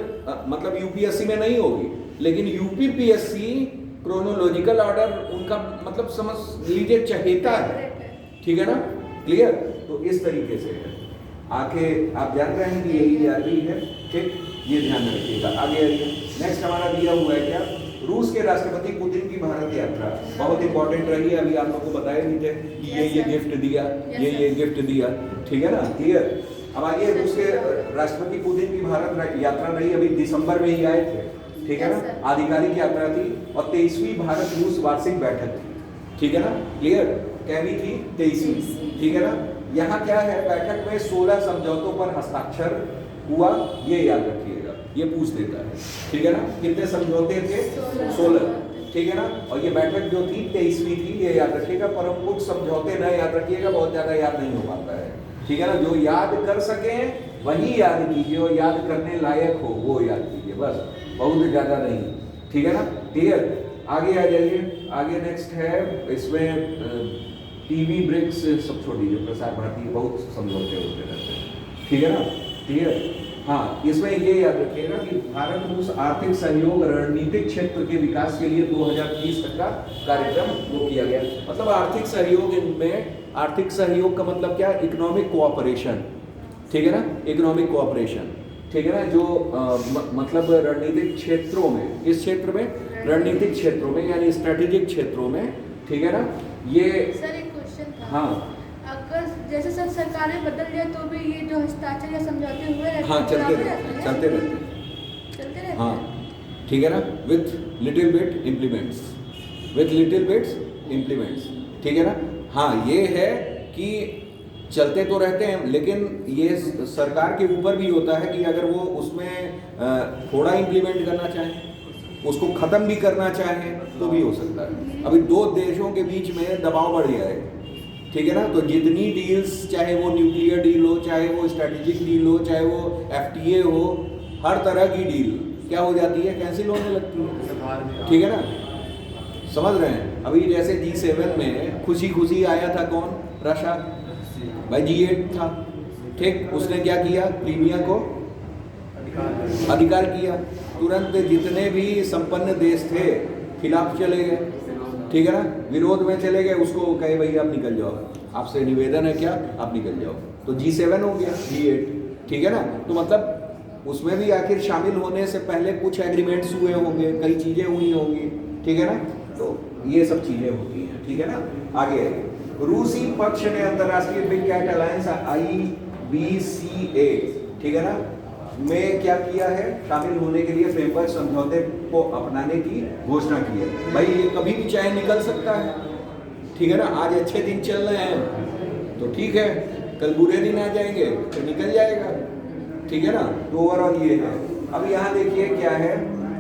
[SPEAKER 1] मतलब यूपीएससी में नहीं होगी, लेकिन यूपीपीएससी क्रोनोलॉजिकल ऑर्डर उनका मतलब समझ लीजिए चहेता है, ठीक है ना, क्लियर। तो इस तरीके से है, आके आप जान रहे हैं कि यही AERB है, ठीक, ये ध्यान रखिएगा। आगे आइए, नेक्स्ट हमारा दिया हुआ है क्या? रूस के राष्ट्रपति पुतिन की भारत यात्रा बहुत इंपॉर्टेंट रही है। अभी आप लोगों को बताया नहीं थे कि ये गिफ्ट दिया, ये गिफ्ट दिया, ठीक है ना, क्लियर। अब आइए, रूस के राष्ट्रपति पुतिन की भारत यात्रा रही, अभी दिसंबर में ही आए थे, ठीक है ना, आधिकारिक यात्रा थी और 23वीं भारत रूस वार्षिक बैठक थी, ठीक है ना, क्लियर। कैवी थी? 23वीं, ठीक है ना। यहाँ क्या है? बैठक में 16 समझौतों पर हस्ताक्षर हुआ, ये याद रखिएगा, ये पूछ देता है, ठीक है ना। कितने समझौते थे? 16, ठीक है ना। और ये बैठक जो थी 23वीं थी, ये याद रखिएगा। प्रमुख समझौते न याद रखिएगा, बहुत ज्यादा याद नहीं हो पाता है, ठीक है ना। जो याद कर सके वही याद कीजिए और याद करने लायक हो वो याद कीजिए, बस, बहुत ज्यादा नहीं, ठीक है ना, क्लियर। आगे आ जाइए, आगे नेक्स्ट है, इसमें टीवी ब्रिक्स सब छोड़ दीजिए, प्रसार भारती बहुत समझौते होते रहते हैं, ठीक है ना, क्लियर। हाँ, इसमें ये याद रखिएगा कि भारत रूस आर्थिक सहयोग रणनीतिक क्षेत्र के विकास के लिए 2030 तक का कार्यक्रम वो किया गया। मतलब आर्थिक सहयोग में, आर्थिक सहयोग का मतलब क्या? इकोनॉमिक कोऑपरेशन, ठीक है ना, इकोनॉमिक कोऑपरेशन, ठीक है ना। जो मतलब रणनीतिक क्षेत्रों में, इस क्षेत्र में, रणनीतिक क्षेत्रों में यानी स्ट्रेटेजिक क्षेत्रों में, ठीक है ना। ये
[SPEAKER 3] सर एक क्वेश्चन था,
[SPEAKER 1] हाँ,
[SPEAKER 3] अगर जैसे सब सरकारें बदल जाए तो भी ये जो हस्ताक्षर या समझौते हुए रहते
[SPEAKER 1] हाँ,
[SPEAKER 3] हैं,
[SPEAKER 1] चलते
[SPEAKER 3] रहते
[SPEAKER 1] रहते,
[SPEAKER 3] हैं?
[SPEAKER 1] चलते रहते,
[SPEAKER 3] हाँ,
[SPEAKER 1] ठीक है ना, with little bit implements, with little bits implements, ठीक है ना। हाँ, ये है कि चलते तो रहते हैं, लेकिन ये सरकार के ऊपर भी होता है कि अगर वो उसमें थोड़ा इम्प्लीमेंट करना चाहें, उसको ख़त्म भी करना चाहें तो भी हो सकता है। अभी दो देशों के बीच में दबाव बढ़ गया है, ठीक है ना। तो जितनी डील्स, चाहे वो न्यूक्लियर डील हो, चाहे वो स्ट्रेटेजिक डील हो, चाहे वो FTA हो, हर तरह की डील क्या हो जाती है, कैंसिल होने लगती है, ठीक है ना। समझ रहे हैं। अभी जैसे G7 में खुशी खुशी आया था कौन, रशिया, भाई G8 था, ठीक। उसने क्या किया, क्रीमिया को अधिकार किया। तुरंत जितने भी संपन्न देश थे खिलाफ चले गए, ठीक है ना, विरोध में चले गए। उसको कहे भैया आप निकल जाओ, आपसे निवेदन है क्या, आप निकल जाओ। तो G7 हो गया G8, ठीक है ना। तो मतलब उसमें भी आखिर शामिल होने से पहले कुछ एग्रीमेंट्स हुए होंगे, कई चीज़ें हुई होंगी, ठीक है ना। तो ये सब चीज़ें होती हैं, ठीक है ना। आगे रूसी पक्ष ने अंतर्राष्ट्रीय बिग कैट अलायंस IBCA, ठीक है ना, में क्या किया है, शामिल होने के लिए फ्रेमवर्क समझौते को अपनाने की घोषणा की है। भाई ये कभी भी चाहे निकल सकता है, ठीक है ना। आज अच्छे दिन चल रहे हैं तो ठीक है, कल बुरे दिन आ जाएंगे तो निकल जाएगा, ठीक है ना। तो ओवरऑल ये है। अब यहाँ देखिए क्या है,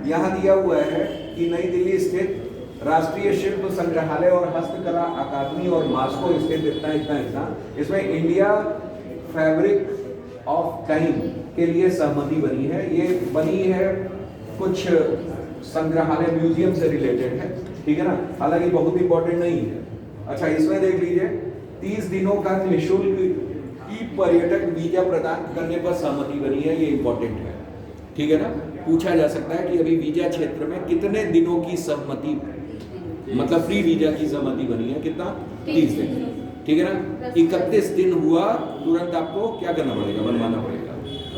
[SPEAKER 1] यहाँ दिया हुआ है कि नई दिल्ली स्थित राष्ट्रीय शिल्प संग्रहालय और हस्तकला अकादमी और मास्को स्थित इतना इतना इतना, इसमें इंडिया फैब्रिक ऑफ टाइम के लिए सहमति बनी है। ये बनी है कुछ संग्रहालय म्यूजियम से रिलेटेड है, ठीक है ना, हालांकि बहुत इंपॉर्टेंट नहीं है। अच्छा, इसमें देख लीजिए 30 दिनों का निःशुल्क ई पर्यटक वीजा प्रदान करने पर सहमति बनी है। ये इंपॉर्टेंट है, ठीक है ना। पूछा जा सकता है कि अभी वीजा क्षेत्र में कितने दिनों की सहमति, मतलब फ्री वीजा की सहमति बनी है, कितना, 30 दिन, ठीक है ना। 31 दिन हुआ तुरंत आपको क्या करना पड़ेगा, बनवाना पड़ेगा,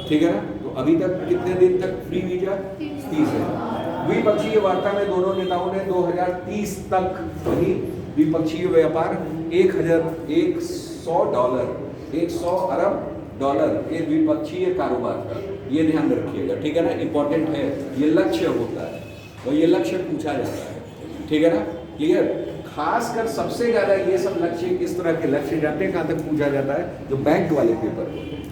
[SPEAKER 1] ठीक है ना। तो अभी तक कितने दिन तक फ्री वीजा, 30 है। द्विपक्षीय वार्ता में दोनों नेताओं ने 2030 तक द्विपक्षीय व्यापार $100 अरब डॉलर ये द्विपक्षीय कारोबार का, ये ध्यान रखिएगा, ठीक है ना। इंपॉर्टेंट है, ये लक्ष्य होता है और ये लक्ष्य पूछा जाता है, ठीक है ना। क्लियर। खासकर सबसे ज़्यादा ये सब लक्ष्य, इस तरह के लक्ष्य जाते हैं कहाँ तक पूछा जाता है, जो बैंक वाले पेपर होते हैं,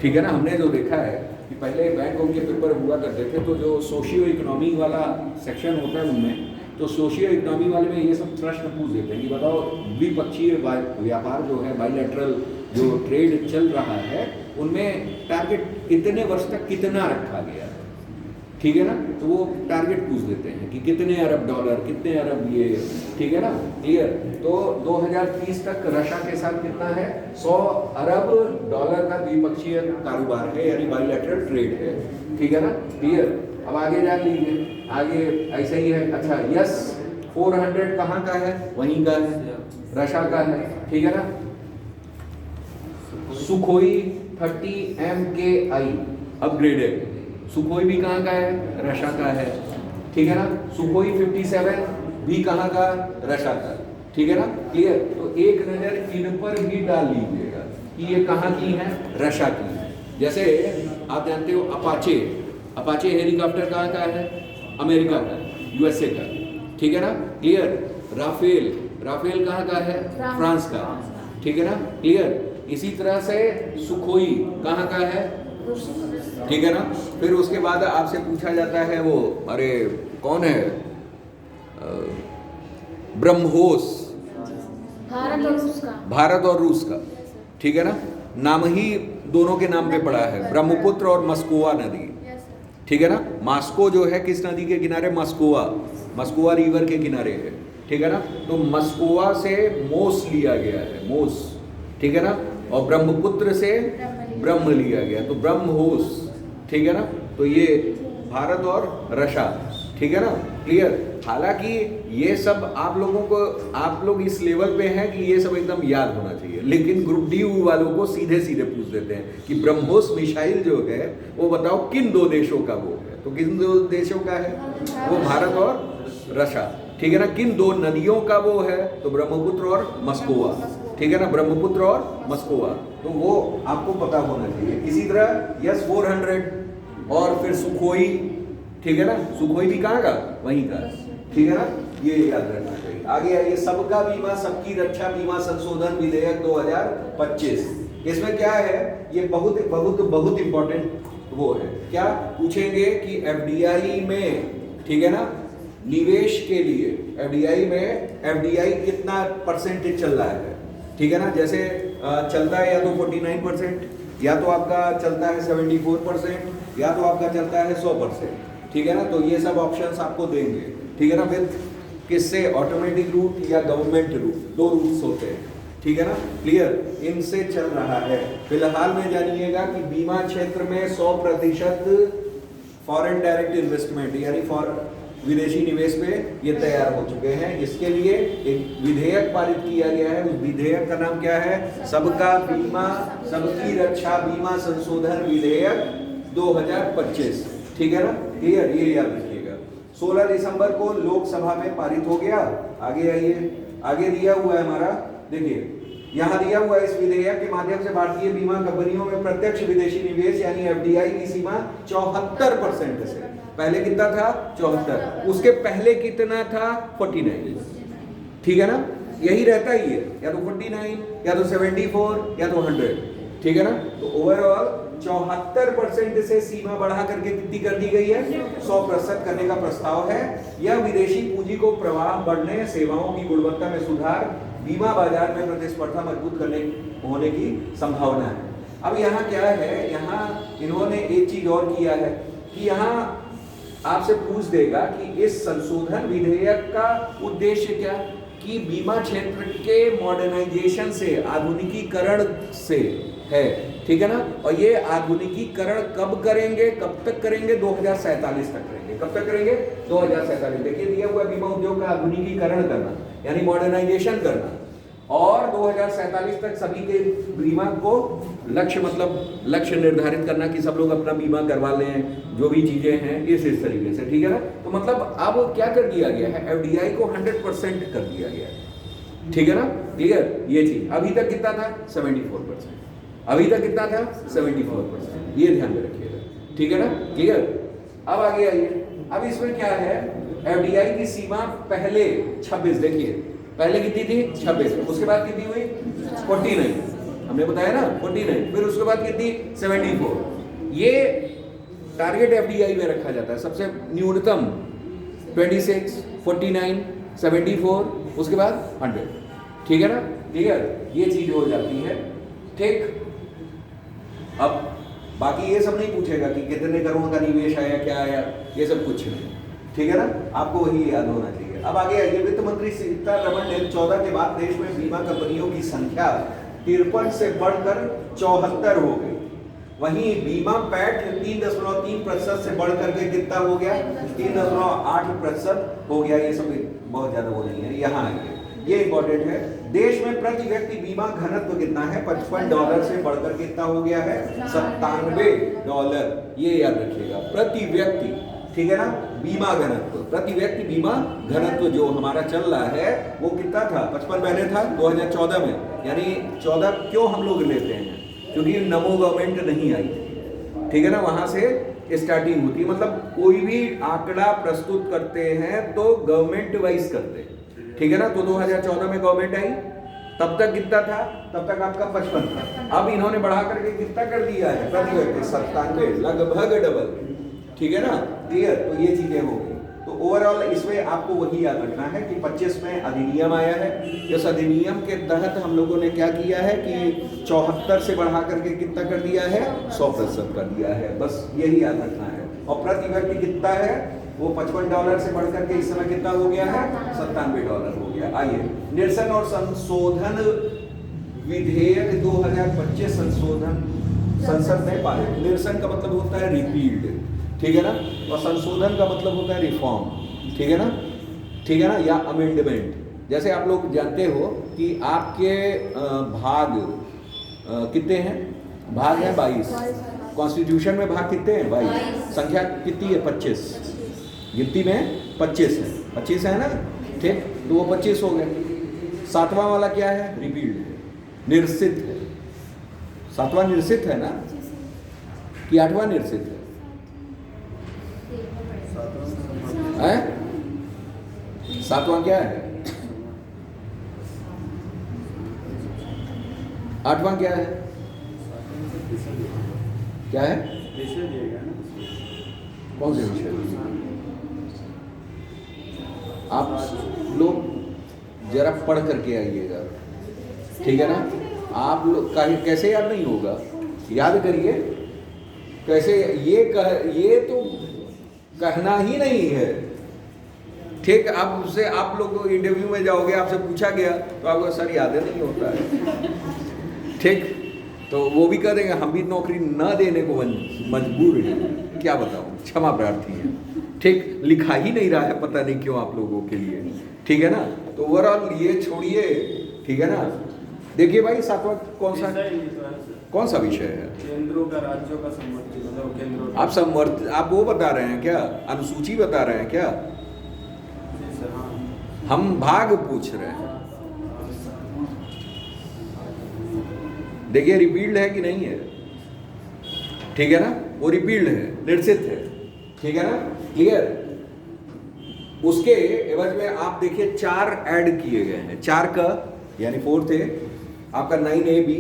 [SPEAKER 1] ठीक है ना। हमने जो देखा है कि पहले बैंकों के पेपर हुआ करते थे, तो जो सोशियो इकोनॉमी वाला सेक्शन होता है उनमें, तो सोशियो इकोनॉमी वाले में ये सब प्रश्न पूछ देते हैं कि बताओ द्विपक्षीय व्यापार जो है, बायलैटरल जो ट्रेड चल रहा है, उनमें टारगेट इतने वर्ष तक कितना रखा गया है, ठीक है ना। तो वो टारगेट पूछ देते हैं कि कितने अरब डॉलर, कितने अरब ये, ठीक है ना। क्लियर। तो 2030 तक रशिया के साथ कितना है, 100 अरब डॉलर का द्विपक्षीय कारोबार है, यानी बायलैटरल ट्रेड है, ठीक है ना। क्लियर। अब आगे जान लीजिए, आगे ऐसा ही है। अच्छा, S-400 कहाँ का है, वहीं का है, रशिया का है, ठीक है ना। सुखोई 30 MKI अपग्रेडेड, सुखोई भी कहाँ का है, रशिया का है, ठीक है ना। सुखोई 57 भी कहाँ का, रशिया का, ठीक है ना। क्लियर। तो एक नज़र इन पर भी डाल लीजिएगा कि ये कहाँ की है, रशिया की है। जैसे आप जानते हो अपाचे हेलीकॉप्टर कहाँ का है, अमेरिका का, USA का, ठीक है ना। क्लियर। राफेल कहाँ का है, फ्रांस का, ठीक है ना। क्लियर। इसी तरह से सुखोई कहाँ का है, ठीक है ना। फिर उसके बाद आपसे पूछा जाता है वो, अरे कौन है, ब्रह्मोस, भारत और रूस का, ठीक है ना। नाम ही दोनों के नाम पे पड़ा है, ब्रह्मपुत्र और मस्कोवा नदी, ठीक है ना। मास्को जो है किस नदी के किनारे, मस्कोवा रिवर के किनारे है, ठीक है ना। तो मस्कोवा से मोस लिया गया है, मोस, ठीक है ना। और ब्रह्मपुत्र से ब्रह्म लिया गया, तो ब्रह्मोस, ठीक है ना। तो ये भारत और रशिया, ठीक है ना। क्लियर। हालांकि ये सब आप लोगों को, आप लोग इस लेवल पे हैं कि ये सब एकदम याद होना चाहिए, लेकिन ग्रुप डी वालों को सीधे सीधे पूछ देते हैं कि ब्रह्मोस मिसाइल जो है वो बताओ किन दो देशों का वो है, तो किन दो देशों का है, वो भारत और रशिया, ठीक है ना। किन दो नदियों का वो है, तो ब्रह्मपुत्र और मस्कोवा, ठीक है ना, ब्रह्मपुत्र और मस्कोवा, तो वो आपको पता होना चाहिए। इसी तरह S-400 और फिर सुखोई, ठीक है ना। सुखोई भी कहाँ का, वहीं का, ठीक है ना। ये याद रखना चाहिए। आगे आइए, सबका बीमा सबकी रक्षा बीमा संशोधन विधेयक 2025। इसमें क्या है, ये बहुत बहुत बहुत इंपॉर्टेंट वो है। क्या पूछेंगे कि FDI में ठीक है ना। निवेश के लिए एफडीआई में एफडीआई कितना परसेंटेज चल रहा है, ठीक है ना। जैसे चलता है या तो 49%, या तो आपका चलता है 74%, या तो आपका चलता है 100%, ठीक है ना। तो ये सब ऑप्शंस आपको देंगे, ठीक है ना। फिर किससे, ऑटोमेटिक रूट या गवर्नमेंट रूट, दो रूट्स होते हैं, ठीक है ना। क्लियर, इनसे चल रहा है। फिलहाल में जानिएगा कि बीमा क्षेत्र में 100% फॉरेन डायरेक्ट इन्वेस्टमेंट यानी विदेशी निवेश पे ये तैयार हो चुके हैं। इसके लिए एक विधेयक पारित किया गया है। उस विधेयक का नाम क्या है, सबका बीमा सबकी रक्षा बीमा संशोधन विधेयक 2025, ठीक है ना। क्लियर, ये याद रखिएगा। 16 दिसंबर को लोकसभा में पारित हो गया। आगे आइए, आगे दिया हुआ है हमारा, देखिए यहाँ दिया हुआ है, इस विधेयक के माध्यम से भारतीय बीमा कंपनियों में प्रत्यक्ष विदेशी निवेश यानी एफडीआई की सीमा 74% से, पहले कितना था 74, उसके पहले कितना था 49, ठीक है ना। यही रहता ही है, या तो 49 या तो 74 या तो 100, ठीक है ना। तो ओवरऑल 74% से सीमा बढ़ा करके कितनी कर दी गई है, 100% करने का प्रस्ताव है। यह विदेशी पूंजी को प्रवाह बढ़ने, सेवाओं की गुणवत्ता में सुधार, बीमा बाजार में प्रतिस्पर्धा मजबूत करने होने की संभावना है। अब यहाँ क्या है, यहाँ इन्होंने एक चीज और किया है कि यहाँ आपसे पूछ देगा कि इस संशोधन विधेयक का उद्देश्य क्या, कि बीमा क्षेत्र के मॉडर्नाइजेशन से, आधुनिकीकरण से है, ठीक है ना। और ये आधुनिकीकरण कब करेंगे, कब तक करेंगे, 2047 तक करेंगे। कब तक करेंगे, 2047। देखिए दिया हुआ बीमा उद्योग का आधुनिकीकरण करना यानी मॉडर्नाइजेशन करना, और 2047 तक सभी के बीमा को लक्ष्य, मतलब लक्ष्य निर्धारित करना कि सब लोग अपना बीमा करवा लें, जो भी चीजें हैं इस तरीके से, ठीक है ना। तो मतलब अब क्या कर दिया गया है, एफडीआई को 100% कर दिया गया है, ठीक है ना। क्लियर, ये चीज अभी तक कितना था 74%, अभी तक कितना था 74%, ये ध्यान में रखिएगा, ठीक है ना। क्लियर, अब आगे आइए। अब इसमें क्या है, एफडीआई की सीमा पहले 26, देखिए पहले कितनी थी 26, उसके बाद कितनी हुई 49, हमने बताया ना 49, फिर उसके बाद कितनी 74। ये टारगेट एफडीआई में रखा जाता है, सबसे न्यूनतम 26, 49, 74, उसके बाद 100, ठीक है ना। क्लियर, ये चीज हो जाती है, ठीक। अब बाकी ये सब नहीं पूछेगा कि कितने करोड़ का निवेश आया, क्या आया, ये सब कुछ नहीं, ठीक है ना। आपको वही याद होना चाहिए। अब आगे आइए, वित्त मंत्री सीतारमण ने 14 के बाद देश में बीमा कंपनियों की संख्या 53 से बढ़कर 74 हो गई। वहीं बीमा पैठ 3.3% से बढ़ करके कितना हो गया, 3.8% हो गया। ये सब बहुत ज्यादा वो नहीं है। यहाँ आइए, ये इंपॉर्टेंट है। देश में प्रति व्यक्ति बीमा घनत्व कितना है, $55 से बढ़कर कितना हो गया है, $97। ये याद रखिएगा, प्रति व्यक्ति, ठीक है ना। बीमा घनत्व, प्रति व्यक्ति बीमा घनत्व जो हमारा चल रहा है वो कितना था, 55 पहले था 2014 में, यानी 14 क्यों हम लोग लेते हैं, क्योंकि नमो गवर्नमेंट नहीं आई, ठीक है ना। वहां से स्टार्टिंग होती है, मतलब कोई भी आंकड़ा प्रस्तुत करते हैं तो गवर्नमेंट वाइज करते हैं, ठीक है ना। तो 2014 में गवर्नमेंट आई, तब तक कितना था, तब तक आपका 55 था। अब इन्होंने बढ़ा करके कितना कर दिया है, प्रति व्यक्ति 97, लगभग डबल, ठीक है ना। क्लियर, तो ये चीजें होगी। तो ओवरऑल इसमें आपको वही याद रखना है कि 25 में अधिनियम आया है। इस अधिनियम के तहत हम लोगों ने क्या किया है कि 74 से बढ़ा करके कितना कर दिया है, 100% कर दिया है, बस यही याद रखना है। और प्रति व्यक्ति कितना है, वो $55 से बढ़ करके इस समय कितना हो गया है, $97 हो गया। आइए, निरसन और संशोधन विधेयक 2025 संशोधन संसद में पारित। निरसन का मतलब होता है रिपील्ड, ठीक है ना, और संशोधन का मतलब होता है रिफॉर्म, ठीक है ना, ठीक है ना, या अमेंडमेंट। जैसे आप लोग जानते हो कि आपके भाग कितने हैं, भाग है 22, कॉन्स्टिट्यूशन में भाग कितने हैं 22, संख्या कितनी है 25, गिनती में 25 है, 25 है ना, ठीक। तो वो 25 हो गए। 7वां वाला क्या है, रिपील्ड है, निरसित है। 7वां निरसित है ना, कि 8वां निरसित है, 7वां क्या है, 8वां क्या है, क्या है, कौन से विषय, आप लोग जरा पढ़ करके आइएगा, ठीक है ना। आप लोग कैसे याद नहीं होगा, याद करिए कैसे। ये तो कहना ही नहीं है, ठीक। अब उससे आप लोग इंटरव्यू में जाओगे, आपसे पूछा गया तो आपको सर याद नहीं होता है, ठीक। तो वो भी कह देंगे हम भी नौकरी न देने को मजबूर हैं, क्या बताऊं, क्षमा प्रार्थी है, ठीक। लिखा ही नहीं रहा है, पता नहीं क्यों आप लोगों के लिए, ठीक है ना। तो ओवरऑल ये छोड़िए, ठीक है ना। देखिए भाई, सातवां कौन सा विषय है?
[SPEAKER 4] केंद्रों का राज्यों का समवर्ती, मतलब केंद्रों
[SPEAKER 1] आप वो बता रहे हैं क्या, अनुसूची बता रहे हैं क्या? हम भाग पूछ रहे हैं। देखिए रिपील्ड है कि नहीं है, ठीक है ना। वो रिपील्ड है, निरसित है, ठीक है ना, क्लियर। उसके एवज में आप देखिए 4 ऐड किए गए हैं, 4 का यानी 4 थे आपका 9AB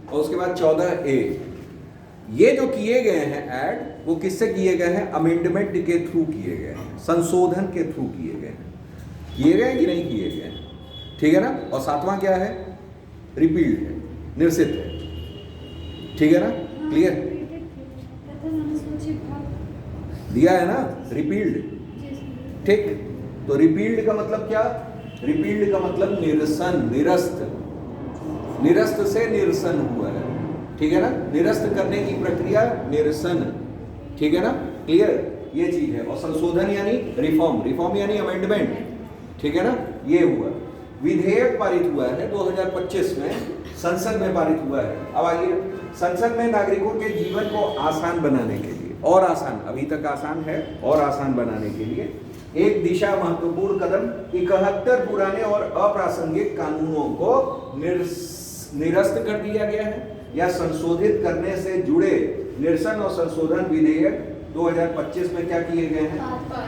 [SPEAKER 1] और उसके बाद 14A। ये जो किए गए हैं ऐड, वो किससे किए गए हैं? अमेंडमेंट के थ्रू किए गए हैं, संशोधन के थ्रू किए गए हैं। किए गए कि नहीं किए गए, ठीक है ना। और 7वां क्या है? रिपील्ड है, निरसित है, ठीक है ना, क्लियर। दिया है ना, रिपील्ड, ठीक। तो रिपील्ड का मतलब क्या? रिपील्ड का मतलब निरसन, निरस्त, निरस्त से निरसन हुआ है, ठीक है ना। निरस्त करने की प्रक्रिया निरसन, ठीक है ना, क्लियर। ये चीज है। और संशोधन यानी रिफॉर्म, रिफॉर्म यानी अमेंडमेंट, ठीक है ना। ये हुआ, विधेयक पारित हुआ है 2025 में, संसद में पारित हुआ है। अब आइए, संसद में नागरिकों के जीवन को आसान बनाने के लिए, और आसान, अभी तक आसान है, और आसान बनाने के लिए एक दिशा महत्वपूर्ण कदम 71 पुराने और अप्रासंगिक कानूनों को निरस्त कर दिया गया है या संशोधित करने से जुड़े निरसन और संशोधन विधेयक 2025 में क्या किए गए हैं?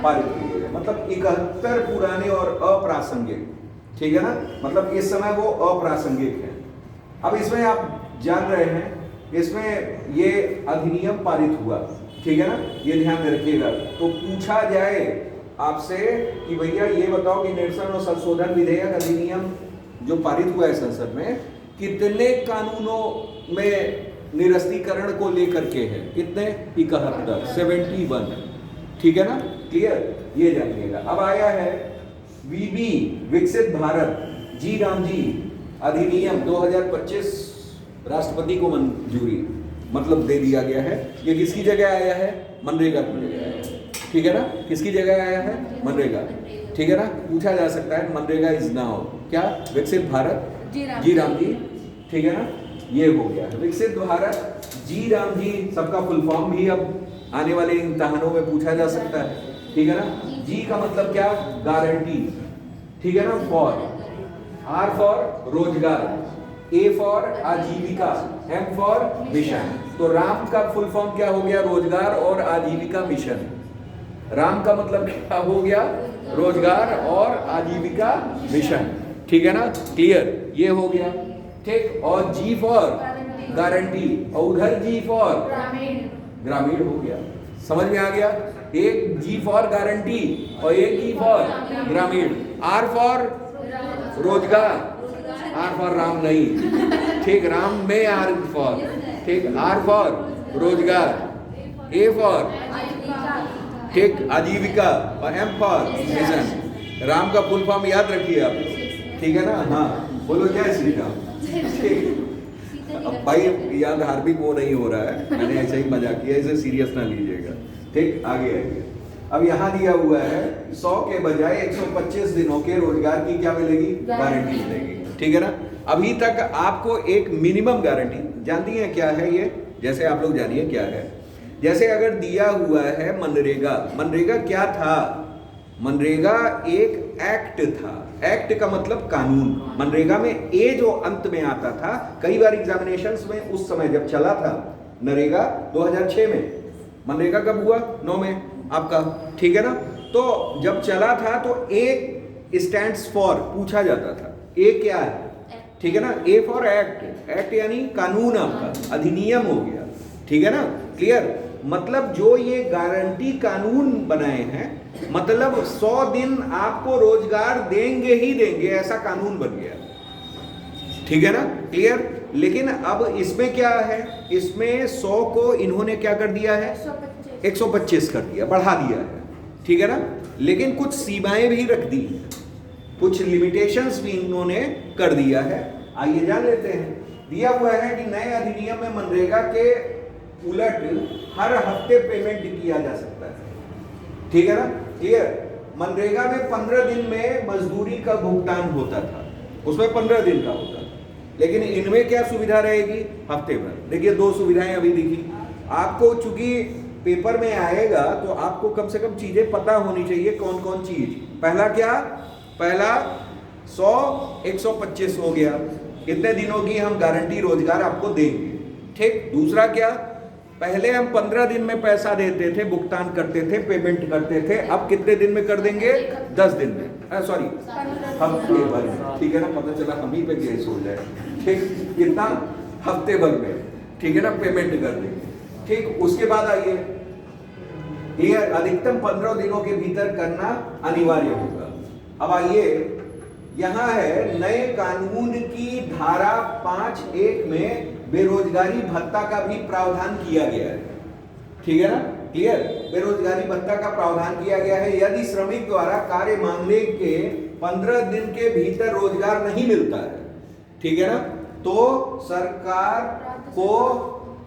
[SPEAKER 1] पारित किए गए। मतलब 71 पुराने और अप्रासंगिक, ठीक है ना, मतलब इस समय वो अप्रासंगिक है। अब इसमें आप जान रहे हैं, इसमें ये अधिनियम पारित हुआ, ठीक है ना, ये ध्यान में रखिएगा। तो पूछा जाए आपसे कि भैया ये बताओ कि निरसन और संशोधन विधेयक अधिनियम जो पारित हुआ है संसद में, कितने कानूनों में निरस्तीकरण को लेकर के है? कितने? 71, 71, ठीक है ना, क्लियर। ये जानिएगा। अब आया है वीबी, विकसित भारत, जी राम जी अधिनियम 2025 राष्ट्रपति को मंजूरी, मतलब दे दिया गया है। ये किसकी जगह आया है? मनरेगा की जगह आया है, ठीक है ना। किसकी जगह आया है? मनरेगा, ठीक है ना। पूछा जा सकता है मनरेगा इज नाउ क्या? विकसित भारत जी राम जी, ठीक है ना। ये हो गया विकसित भारत जी राम जी, सबका फुल फॉर्म भी अब आने वाले इम्तिहानों में पूछा जा सकता है, ठीक है ना। जी का मतलब क्या? गारंटी, ठीक है ना। फॉर, आर फॉर रोजगार, ए फॉर आजीविका, एम फॉर मिशन। तो राम का फुल फॉर्म क्या हो गया? रोजगार और आजीविका मिशन। राम का मतलब क्या हो गया? रोजगार और आजीविका मिशन, ठीक है ना, क्लियर। ये हो गया, ठीक। और जी फॉर गारंटी, और उधर जी फॉर ग्रामीण हो गया। समझ में आ गया? एक जी फॉर गारंटी और एक जी फॉर ग्रामीण। आर फॉर रोजगार, आर फॉर राम नहीं, ठीक। राम में आर फॉर, ठीक। आर फॉर रोजगार, ए फॉर, ठीक, आजीविका, और एम फॉर मिशन। राम का फुल फॉर्म याद रखिए आप, ठीक है ना। हाँ बोलो जय श्री राम, ठीक। अब भाई यहाँ धार्मिक वो नहीं हो रहा है, मैंने ऐसे ही मजाक किया, इसे सीरियस ना लीजिएगा, ठीक। आगे आइए। अब यहाँ दिया हुआ है 100 के बजाय 125 दिनों के रोजगार की क्या मिलेगी? गारंटी मिलेगी, ठीक है ना। अभी तक आपको एक मिनिमम गारंटी, जानती है क्या है ये? जैसे आप लोग जानिए क्या है। जैसे अगर दिया हुआ है मनरेगा, मनरेगा क्या था? मनरेगा एक एक्ट था। एक्ट का मतलब कानून। मनरेगा में ए जो अंत में आता था, कई बार एग्जामिनेशंस में उस समय जब चला था नरेगा 2006 में, मनरेगा कब हुआ? 9 में आपका, ठीक है ना। तो जब चला था तो ए स्टैंड्स फॉर पूछा जाता था, ए क्या है, ठीक है ना। ए फॉर एक्ट, एक्ट यानी कानून, आपका अधिनियम हो गया, ठीक है ना, क्लियर। मतलब जो ये गारंटी कानून बनाए हैं, मतलब 100 दिन आपको रोजगार देंगे ही देंगे, ऐसा कानून बन गया। ठीक है ना, क्लियर। लेकिन अब इसमें क्या है, इसमें 100 को इन्होंने क्या कर दिया है, 125 कर दिया, बढ़ा दिया है। ठीक है ना, लेकिन कुछ सीमाएं भी रख दी, कुछ लिमिटेशंस भी इन्होंने कर दिया है। आइए जान लेते हैं। दिया हुआ है कि नए अधिनियम में मनरेगा के उलट हर हफ्ते पेमेंट किया जा सकता है। ठीक है ना, क्लियर। मनरेगा में 15 दिन में मजदूरी का भुगतान होता था, उसमें 15 दिन का होता था, लेकिन इनमें क्या सुविधा रहेगी, हफ्ते भर। देखिए 2 सुविधाएं अभी दिखी आपको, चूंकि पेपर में आएगा तो आपको कम से कम चीजें पता होनी चाहिए, कौन कौन चीज। पहला क्या, पहला 100 125 हो गया, कितने दिनों की हम गारंटी रोजगार आपको देंगे। ठीक। दूसरा क्या, पहले हम 15 दिन में पैसा देते थे, भुगतान करते थे, पेमेंट करते थे, अब कितने दिन में कर देंगे, 10 दिन में, सॉरी हफ्ते भर में। ठीक है ना, पता चला हम ही पे केस हो जाए। ठीक, कितना, हफ्ते भर में। ठीक है ना, पेमेंट कर देंगे। ठीक। उसके बाद आइए, ये अधिकतम 15 दिनों के भीतर करना अनिवार्य होगा। अब आइए, यहां है नए कानून की धारा 5(1) में बेरोजगारी भत्ता का भी प्रावधान किया गया है। ठीक है ना, क्लियर। बेरोजगारी भत्ता का प्रावधान किया गया है। यदि श्रमिक द्वारा कार्य मांगने के 15 दिन के भीतर रोजगार नहीं मिलता है, ठीक है ना, तो सरकार को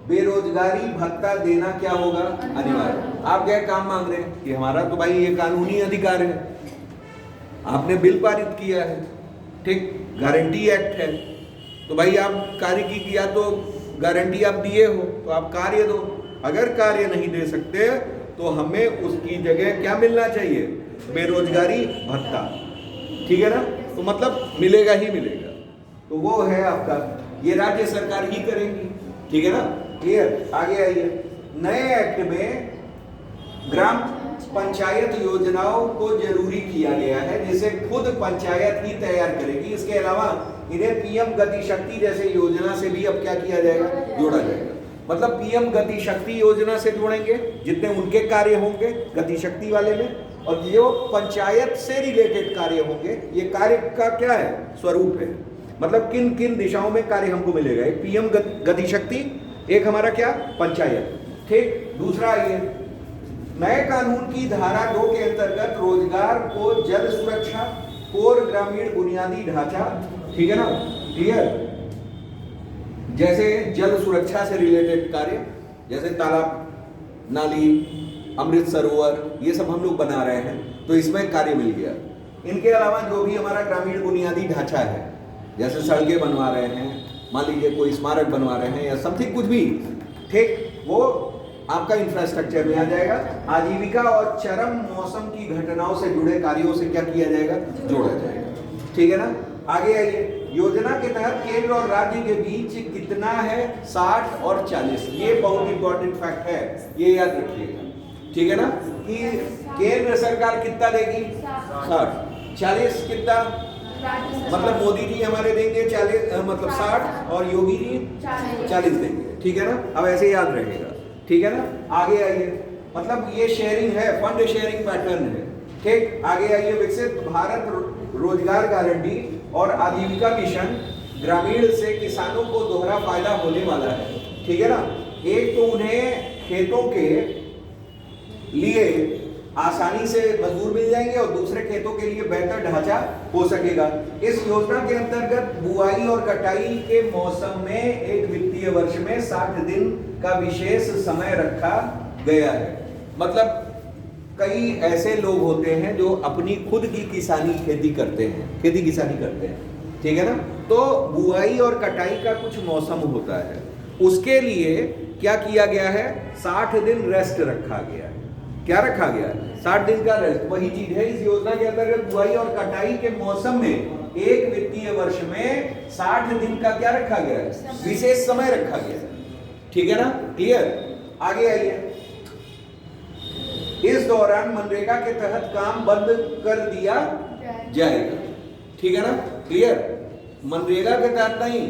[SPEAKER 1] बेरोजगारी भत्ता देना क्या होगा, अनिवार्य। आप क्या काम मांग रहे हैं कि हमारा तो भाई ये कानूनी अधिकार है, आपने बिल पारित किया है, ठीक, गारंटी एक्ट है, तो भाई आप कार्य की किया तो गारंटी आप दिए हो तो आप कार्य दो। अगर कार्य नहीं दे सकते तो हमें उसकी जगह क्या मिलना चाहिए, बेरोजगारी भत्ता। ठीक है ना, तो मतलब मिलेगा ही मिलेगा। तो वो है आपका, ये राज्य सरकार ही करेंगी। ठीक है ना, क्लियर। आगे आइए, नए एक्ट में ग्राम पंचायत योजनाओं को जरूरी किया गया है, जिसे खुद पंचायत ही तैयार करेगी। इसके अलावा इन्हें पीएम गति शक्ति जैसे योजना से भी अब क्या किया जाएगा, जोड़ा जाएगा। मतलब पीएम गति शक्ति योजना से जोड़ेंगे जितने उनके कार्य होंगे गति शक्ति वाले में, और जो पंचायत से रिलेटेड कार्य होंगे, ये कार्य का क्या है, स्वरूप है। मतलब किन किन दिशाओं में कार्य हमको मिलेगा, एक पीएम गति शक्ति, एक हमारा क्या, पंचायत। ठीक। दूसरा ये नए कानून की धारा 2 के अंतर्गत रोजगार को जल सुरक्षा, कोर ग्रामीण बुनियादी ढांचा, ठीक है ना, क्लियर, जैसे जल सुरक्षा से रिलेटेड कार्य, जैसे तालाब, नाली, अमृत सरोवर, ये सब हम लोग बना रहे हैं, तो इसमें कार्य मिल गया। इनके अलावा जो भी हमारा ग्रामीण बुनियादी ढांचा है, जैसे सड़कें बनवा रहे हैं, मान लीजिए कोई स्मारक बनवा रहे हैं या समथिंग कुछ भी, ठीक, वो आपका इंफ्रास्ट्रक्चर में आ जाएगा। आजीविका और चरम मौसम की घटनाओं से जुड़े कार्यों से क्या किया जाएगा, जोड़ा जाएगा। ठीक है ना, आगे आइए। योजना के तहत केंद्र और राज्य के बीच कितना है, 60 और 40। ये बहुत इंपॉर्टेंट फैक्ट है, ये याद रखिएगा। ठीक है ना, कि केंद्र सरकार कितना देगी, 60, 40 कितना, मतलब मोदी जी हमारे देंगे 40, मतलब 60, और योगी जी 40 देंगे। ठीक है ना, अब ऐसे याद रहेगा। ठीक है ना, आगे आइए। मतलब ये शेयरिंग है, फंड शेयरिंग पैटर्न है। ठीक। आगे आइए, विकसित भारत रोजगार गारंटी और आजीविका मिशन ग्रामीण से किसानों को दोहरा फायदा होने वाला है। ठीक है ना, एक तो उन्हें खेतों के लिए आसानी से मजदूर मिल जाएंगे और दूसरे खेतों के लिए बेहतर ढांचा हो सकेगा। इस योजना के अंतर्गत बुआई और कटाई के मौसम में एक वित्तीय वर्ष में 60 दिन का विशेष समय रखा गया है। मतलब कई ऐसे लोग होते हैं जो अपनी खुद की किसानी खेती करते हैं, खेती किसानी करते हैं, ठीक है ना, तो बुआई और कटाई का कुछ मौसम होता है, उसके लिए क्या किया गया है, 60 दिन रेस्ट रखा गया है। क्या रखा गया है, 60 दिन का रेस्ट। वही चीज है इस योजना के अंतर्गत, बुआई और कटाई के मौसम में एक वित्तीय वर्ष में 60 दिन का क्या रखा गया है, विशेष समय रखा गया है। ठीक है ना, क्लियर। आगे आइए। इस दौरान मनरेगा के तहत काम बंद कर दिया जाएगा। ठीक है ना, क्लियर। मनरेगा के तहत नहीं,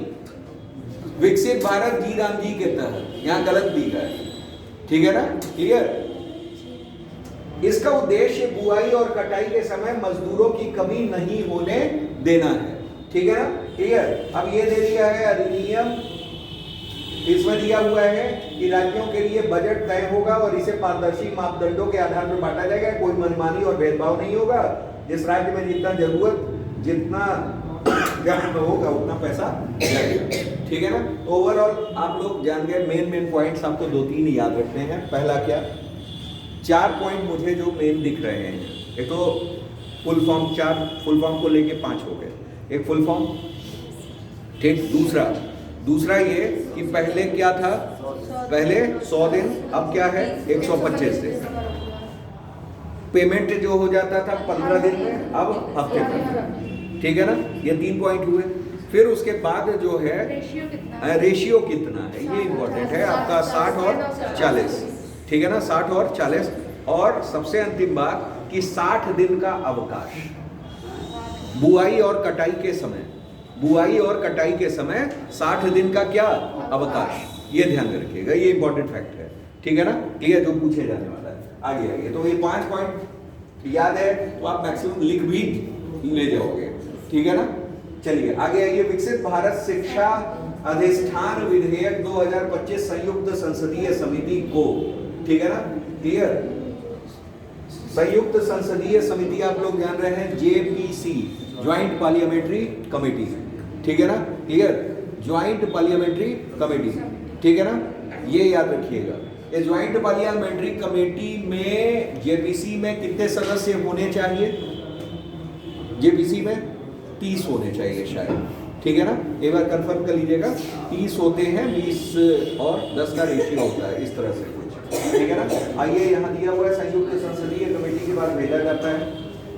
[SPEAKER 1] विकसित भारत जी राम जी के तहत, यहां गलत दी गया है। ठीक है ना, क्लियर। इसका उद्देश्य बुआई और कटाई के समय मजदूरों की कमी नहीं होने देना है, ठीक है ना, क्लियर। अब ये दे दिया है अधिनियम, इसमें दिया हुआ है कि राज्यों के लिए बजट तय होगा और इसे पारदर्शी मापदंडों के आधार पर बांटा जाएगा, कोई मनमानी और भेदभाव नहीं होगा। जिस राज्य में जितना जरूरत, जितना होगा उतना पैसा जाएगा, ठीक है ना। ओवरऑल आप लोग जान गए, मेन पॉइंट्स आपको 2-3 याद रखने हैं। पहला क्या, 4 पॉइंट मुझे जो मेन दिख रहे हैं, एक तो फुल फॉर्म, 4 फुल फॉर्म को लेके 5 हो गए, एक फुल फॉर्म, ठीक। दूसरा ये कि पहले क्या था, पहले 100 दिन, अब क्या है 125 दिन। पेमेंट जो हो जाता था 15 दिन में, अब हफ्ते पर, ठीक है ना। ये 3 पॉइंट हुए। फिर उसके बाद जो है रेशियो कितना है, ये इंपॉर्टेंट है आपका, 60 और 40, ठीक है ना, 60 और 40। और सबसे अंतिम बात कि 60 दिन का अवकाश बुआई और कटाई के समय, बुआई और कटाई के समय 60 दिन का क्या अवकाश, ये ध्यान रखिएगा, ये इंपॉर्टेंट फैक्ट है, ठीक है ना, क्लियर, जो पूछे जाने वाला है आगे आगे। तो ये 5 पॉइंट याद है तो आप मैक्सिमम लिख भी ले जाओगे, ठीक है ना। चलिए आगे आइए। विकसित भारत शिक्षा अधिष्ठान विधेयक 2025 संयुक्त संसदीय समिति को, ठीक है ना, क्लियर। संयुक्त संसदीय समिति आप लोग जान रहे हैं, JPC, ज्वाइंट पार्लियामेंट्री कमेटी, ठीक है ना, क्लियर, ज्वाइंट पार्लियामेंट्री कमेटी, ठीक है ना, ये याद रखिएगा। ये ज्वाइंट पार्लियामेंट्री कमेटी में JPC में कितने सदस्य होने चाहिए, JPC में 30 होने चाहिए शायद, ठीक है ना, एक बार कंफर्म कर लीजिएगा। 30 होते हैं, 20 और 10 का रेशियो होता है, इस तरह से कुछ, ठीक है ना। आइए यहाँ दिया हुआ है संयुक्त संसदीय कमेटी के बाद भेजा जाता है,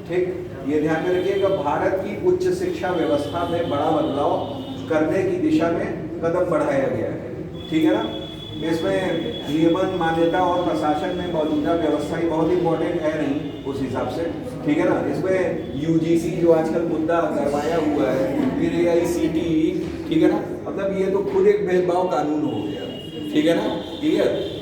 [SPEAKER 1] ठीक। ये ध्यान में रखिएगा, भारत की उच्च शिक्षा व्यवस्था में बड़ा बदलाव करने की दिशा में कदम बढ़ाया गया है, ठीक है ना। इसमें नियमन, मान्यता और प्रशासन में मौजूदा व्यवस्था ही बहुत इंपॉर्टेंट है नहीं उस हिसाब से, ठीक है ना। इसमें UGC जो आजकल मुद्दा करवाया हुआ है, फिर AICTE, ठीक है ना, मतलब ये तो खुद एक भेदभाव कानून हो गया, ठीक है ना, क्लियर।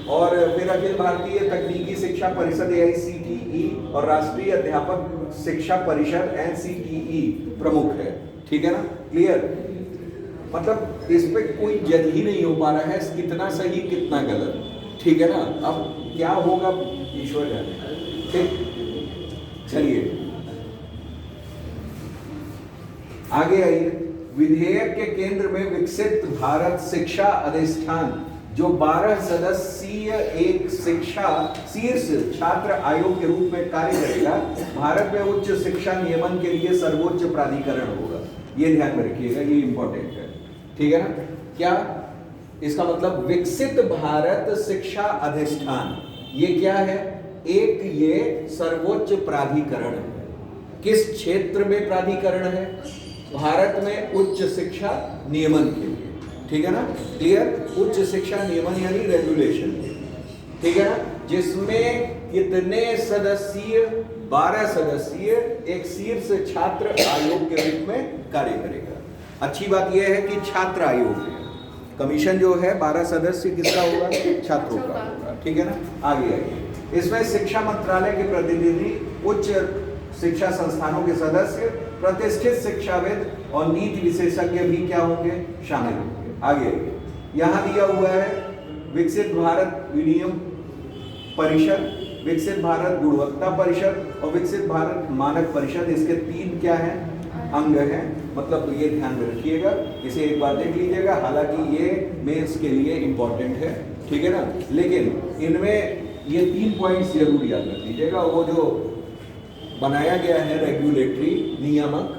[SPEAKER 1] और फिर अखिल भारतीय तकनीकी शिक्षा परिषद AICTE और राष्ट्रीय अध्यापक शिक्षा परिषद NCTE प्रमुख है, ठीक है ना, क्लियर। मतलब इस पे कोई जज ही नहीं हो पा रहा है कितना सही कितना गलत, ठीक है ना। अब क्या होगा ईश्वर जाने, ठीक। चलिए आगे आइए। विधेयक के केंद्र में विकसित भारत शिक्षा अधिष्ठान, जो 12 सदस्यीय एक शिक्षा शीर्ष छात्र आयोग के रूप में कार्य करेगा, भारत में उच्च शिक्षा नियमन के लिए सर्वोच्च प्राधिकरण होगा। ये ध्यान में रखिएगा, ये इंपॉर्टेंट है, ठीक है ना। क्या इसका मतलब, विकसित भारत शिक्षा अधिष्ठान, ये क्या है, एक ये सर्वोच्च प्राधिकरण है। किस क्षेत्र में प्राधिकरण है, भारत में उच्च शिक्षा नियमन के लिए, ठीक है ना, क्लियर। उच्च शिक्षा नियमन यानी रेगुलेशन, ठीक है ना, जिसमें कितने सदस्यीय, 12 सदस्यीय एक शीर्ष छात्र आयोग के रूप में कार्य करेगा। अच्छी बात यह है कि छात्र आयोग है, कमीशन जो है 12 सदस्य किसका होगा, छात्रों का होगा, ठीक है ना। आगे आइए। इसमें शिक्षा मंत्रालय के प्रतिनिधि, उच्च शिक्षा संस्थानों के सदस्य, प्रतिष्ठित शिक्षाविद और नीति विशेषज्ञ भी क्या होंगे, शामिल होंगे। आगे यहाँ दिया हुआ है विकसित भारत विनियम परिषद, विकसित भारत गुणवत्ता परिषद और विकसित भारत मानक परिषद। इसके 3 क्या है, अंग हैं, मतलब ये ध्यान में रखिएगा, इसे एक बार देख लीजिएगा। हालांकि ये मेंस के लिए इंपॉर्टेंट है, ठीक है ना, लेकिन इनमें ये 3 पॉइंट्स जरूर याद रख लीजिएगा। वो जो बनाया गया है रेगुलेटरी नियामक,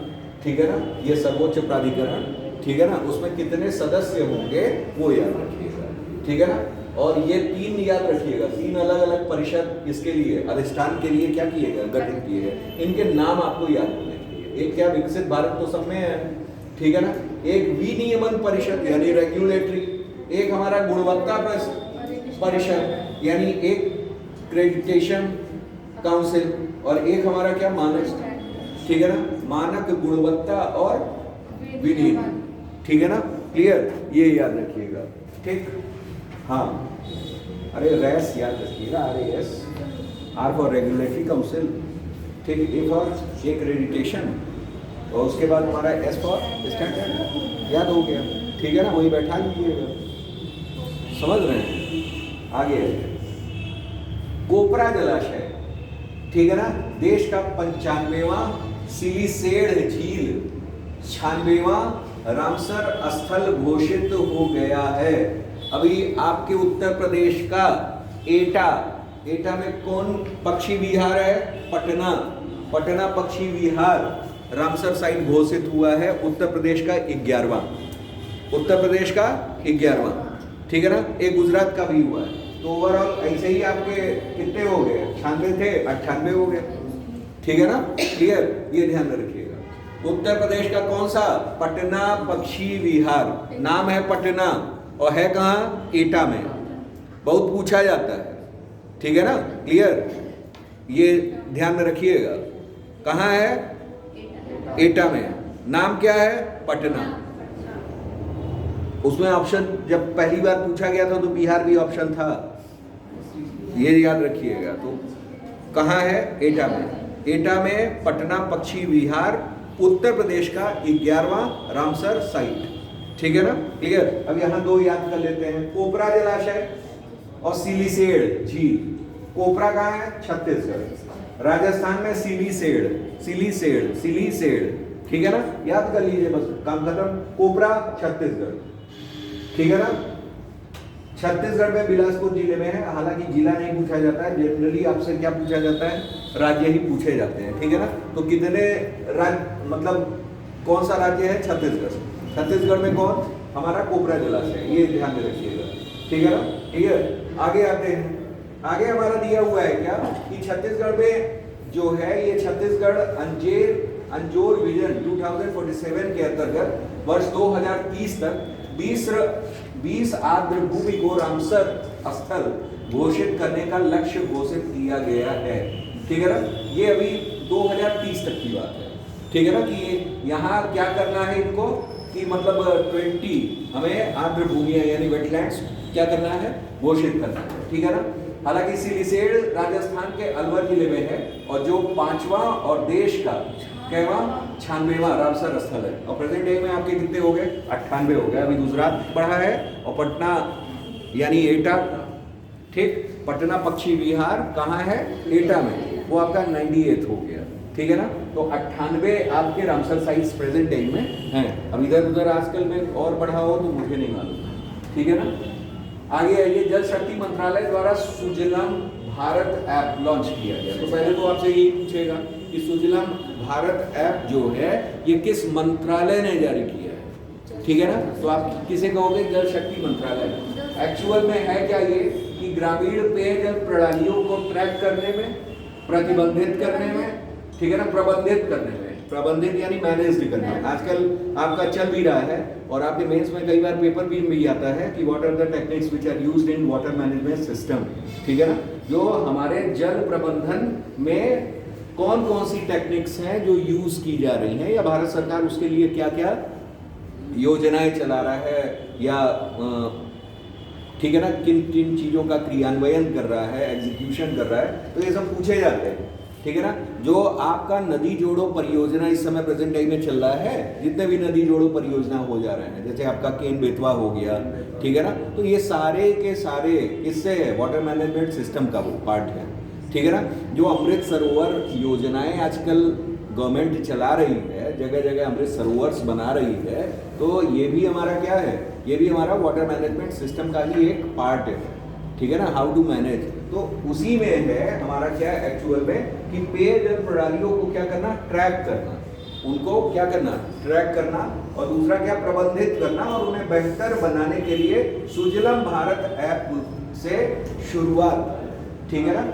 [SPEAKER 1] ठीक है ना, ये सर्वोच्च प्राधिकरण, ठीक है ना, उसमें कितने सदस्य होंगे वो याद रखिएगा, ठीक है ना। और ये 3 याद रखिएगा, 3 अलग अलग परिषद इसके लिए, अधिष्ठान के लिए क्या किए गए, गठित किए गए। इनके नाम आपको याद होने चाहिए। एक क्या, विकसित भारत तो सब में है, ठीक है ना। एक विनियमन परिषद यानी रेगुलेटरी, एक हमारा गुणवत्ता परिषद यानी एक क्रेडिटेशन काउंसिल, और एक हमारा क्या, मानक, ठीक है ना, मानक, गुणवत्ता और विनियमन, ठीक है ना, क्लियर, ये याद रखिएगा, ठीक। हाँ अरे रेस याद रखिएगा, RAS, R for regulatory council, ठीक, A फॉर एक्रेडिटेशन, और उसके बाद हमारा S फॉर स्टैंडर्ड, याद हो गया, ठीक है ना, वही बैठा लीजिएगा, समझ रहे हैं। आगे कोपरा जलाशय, ठीक है ना, देश का 95वां सिलिसेड झील, 96वां रामसर स्थल घोषित हो गया है। अभी आपके उत्तर प्रदेश का एटा में कौन पक्षी विहार है? पटना पक्षी विहार रामसर साइट घोषित हुआ है, उत्तर प्रदेश का 11वां, उत्तर प्रदेश का 11वां, ठीक है ना। एक गुजरात का भी हुआ है। तो ओवरऑल ऐसे ही आपके कितने हो गए? 96 थे, 98 हो गए, ठीक है ना, क्लियर, ये ध्यान में रखिएगा। उत्तर प्रदेश का कौन सा? पटना पक्षी विहार, नाम है पटना, और है कहाँ? एटा में, बहुत पूछा जाता है, ठीक है ना, क्लियर, ये ध्यान में रखिएगा। कहाँ है? एटा में, नाम क्या है? पटना। उसमें ऑप्शन जब पहली बार पूछा गया था तो बिहार भी ऑप्शन था, ये याद रखिएगा। तो कहाँ है? एटा में। एटा में पटना पक्षी विहार उत्तर प्रदेश का 11वां रामसर साइट, ठीक है ना, क्लियर। अब यहाँ दो याद कर लेते हैं, कोपरा जलाशय और सिलिसेड झील। कोपरा कहाँ है? छत्तीसगढ़। राजस्थान में सिलिसेड, ठीक है ना, याद कर लीजिए, बस काम खत्म। कोपरा छत्तीसगढ़, ठीक है ना, छत्तीसगढ़ में बिलासपुर जिले में है। हालांकि जिला नहीं पूछा जाता है, जनरली आपसे क्या पूछा जाता है? राज्य ही पूछे जाते हैं, ठीक है ना। तो कितने राज्य, मतलब कौन सा राज्य है? छत्तीसगढ़। छत्तीसगढ़ में कौन? हमारा कोपरा जलाशय, ये ध्यान में रखिएगा, ठीक है ना, ठीक है। आगे आते हैं, आगे हमारा दिया हुआ है क्या कि छत्तीसगढ़ में जो है ये छत्तीसगढ़ अंजोर विजन 2047 के अंतर्गत वर्ष 2030 तक 20 आर्द्र भूमि को रामसर स्थल घोषित करने का लक्ष्य घोषित किया गया है, ठीक है ना। ये अभी 2030 तक की बात है, ठीक है ना, कि यहाँ क्या करना है इनको, कि मतलब 20 हमें आर्द्र भूमियां यानी वेटलैंड्स क्या करना है? घोषित करना है, ठीक है ना। हालांकि सिलिसेड राजस्थान के अलवर जिले में है, और जो 5वां और देश का 96वां रामसर स्थल है, और प्रेजेंट डे में आपके कितने हो गए? 98 हो गए। अभी गुजरात बढ़ा है, और पटना यानी एटा, ठीक, पटना पक्षी विहार कहाँ है? एटा में, वो आपका 98 हो गया, ठीक है ना। तो 98 आपके रामसर साइट्स प्रेजेंट डे में हैं। अब इधर उधर आजकल में और बढ़ा हो तो मुझे नहीं मालूम, ठीक है ना। आगे आइए, जल शक्ति मंत्रालय द्वारा सुजलाम भारत ऐप लॉन्च किया गया। तो पहले तो आपसे यही पूछेगा कि सुजलाम भारत ऐप जो है ये किस मंत्रालय ने जारी किया है, ठीक है ना। तो आप किसे कहोगे? जल शक्ति मंत्रालय। एक्चुअल में है क्या ये कि ग्रामीण पेयजल प्रणालियों को ट्रैक करने में, प्रतिबंधित करने में, ठीक है ना, प्रबंधित करने में, प्रबंधित यानी मैनेज करना है। आजकल आपका चल भी रहा है, और आपके मेंस में कई बार पेपर भी आता है कि what are the techniques which are used in water management system, ठीक है ना। जो हमारे जल प्रबंधन में कौन कौन सी टेक्निक्स हैं जो यूज की जा रही हैं, या भारत सरकार उसके लिए क्या क्या योजनाएं चला रहा है, या ठीक है ना, किन किन चीज़ों का क्रियान्वयन कर रहा है, एग्जीक्यूशन कर रहा है, तो ये सब पूछे जाते हैं, ठीक है ना। जो आपका नदी जोड़ो परियोजना इस समय प्रेजेंट टाइम में चल रहा है, जितने भी नदी जोड़ो परियोजना हो जा रहे हैं, जैसे आपका केन बेतवा हो गया, ठीक है ना, तो ये सारे के सारे किससे है? वाटर मैनेजमेंट सिस्टम का वो पार्ट है, ठीक है ना। जो अमृत सरोवर योजनाएं आजकल गवर्नमेंट चला रही है, जगह जगह अमृत सरोवर्स बना रही है, तो ये भी हमारा क्या है? ये भी हमारा वाटर मैनेजमेंट सिस्टम का ही एक पार्ट है, ठीक है ना, हाउ टू मैनेज। तो उसी में है हमारा क्या एक्चुअल में कि पेयजल प्रणालियों को क्या करना? ट्रैक करना, उनको क्या करना? ट्रैक करना, और दूसरा क्या? प्रबंधित करना, और उन्हें बेहतर बनाने के लिए सुजलाम भारत ऐप से शुरुआत, ठीक है ना।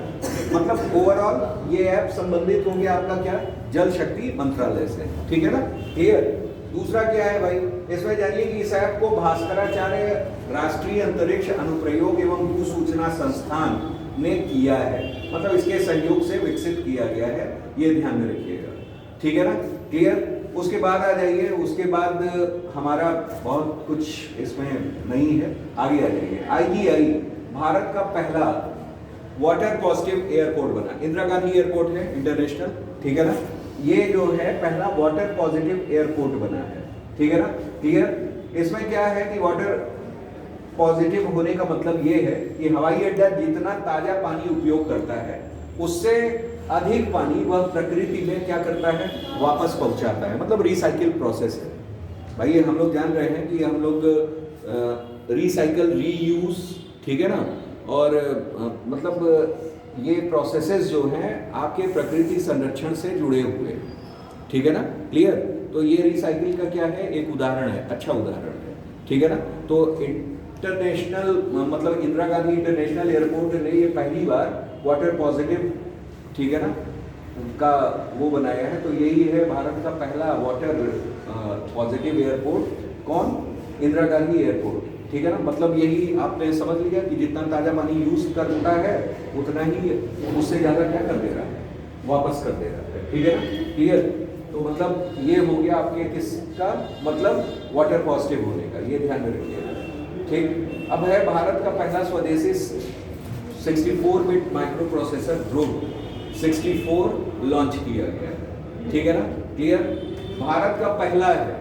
[SPEAKER 1] मतलब ओवरऑल ये ऐप संबंधित हो गया आपका क्या? जल शक्ति मंत्रालय से, ठीक है ना, क्लियर। दूसरा क्या है भाई? इसमें जानिए कि इस ऐप को भास्कराचार्य राष्ट्रीय अंतरिक्ष अनुप्रयोग एवं भू सूचना संस्थान ने किया है, मतलब इसके सहयोग से विकसित किया गया है, ये ध्यान में रखिएगा, ठीक है ना, क्लियर। उसके बाद आ जाइए, उसके बाद हमारा बहुत कुछ इसमें नहीं है, आगे आ जाइए। IGI भारत का पहला वाटर पॉजिटिव एयरपोर्ट बना। इंदिरा गांधी एयरपोर्ट है इंटरनेशनल, ठीक है ना, ये जो है पहला वाटर पॉजिटिव एयरपोर्ट बना है, ठीक है ना, क्लियर। इसमें क्या है कि वाटर पॉजिटिव होने का मतलब ये है कि हवाई अड्डा जितना ताजा पानी उपयोग करता है उससे अधिक पानी वह प्रकृति में क्या करता है, वापस पहुंचाता है, मतलब रिसाइकिल प्रोसेस है भाई। ये हम लोग जान रहे हैं कि हम लोग रिसाइकल रीयूज, ठीक है ना, और मतलब ये प्रोसेसेस जो हैं आपके प्रकृति संरक्षण से जुड़े हुए हैं, ठीक है ना, क्लियर। तो ये रिसाइकिल का क्या है, एक उदाहरण है, अच्छा उदाहरण है, ठीक है ना। तो इंटरनेशनल मतलब इंदिरा गांधी इंटरनेशनल एयरपोर्ट ने ये पहली बार वाटर पॉजिटिव, ठीक है ना, का वो बनाया है। तो यही है भारत का पहला वाटर पॉजिटिव एयरपोर्ट, कौन, इंदिरा गांधी एयरपोर्ट, ठीक है ना। मतलब यही आपने समझ लिया कि जितना ताज़ा पानी यूज करता है उतना ही उससे ज़्यादा क्या कर दे रहा है, वापस कर दे रहा है, ठीक है ना, क्लियर। तो मतलब ये हो गया आपके किसका मतलब वाटर पॉजिटिव होने का, ये ध्यान में रखिएगा, ठीक। अब है भारत का पहला स्वदेशी 64 बिट माइक्रो प्रोसेसर ध्रुव 64 लॉन्च किया गया, ठीक है ना, क्लियर। भारत का पहला है,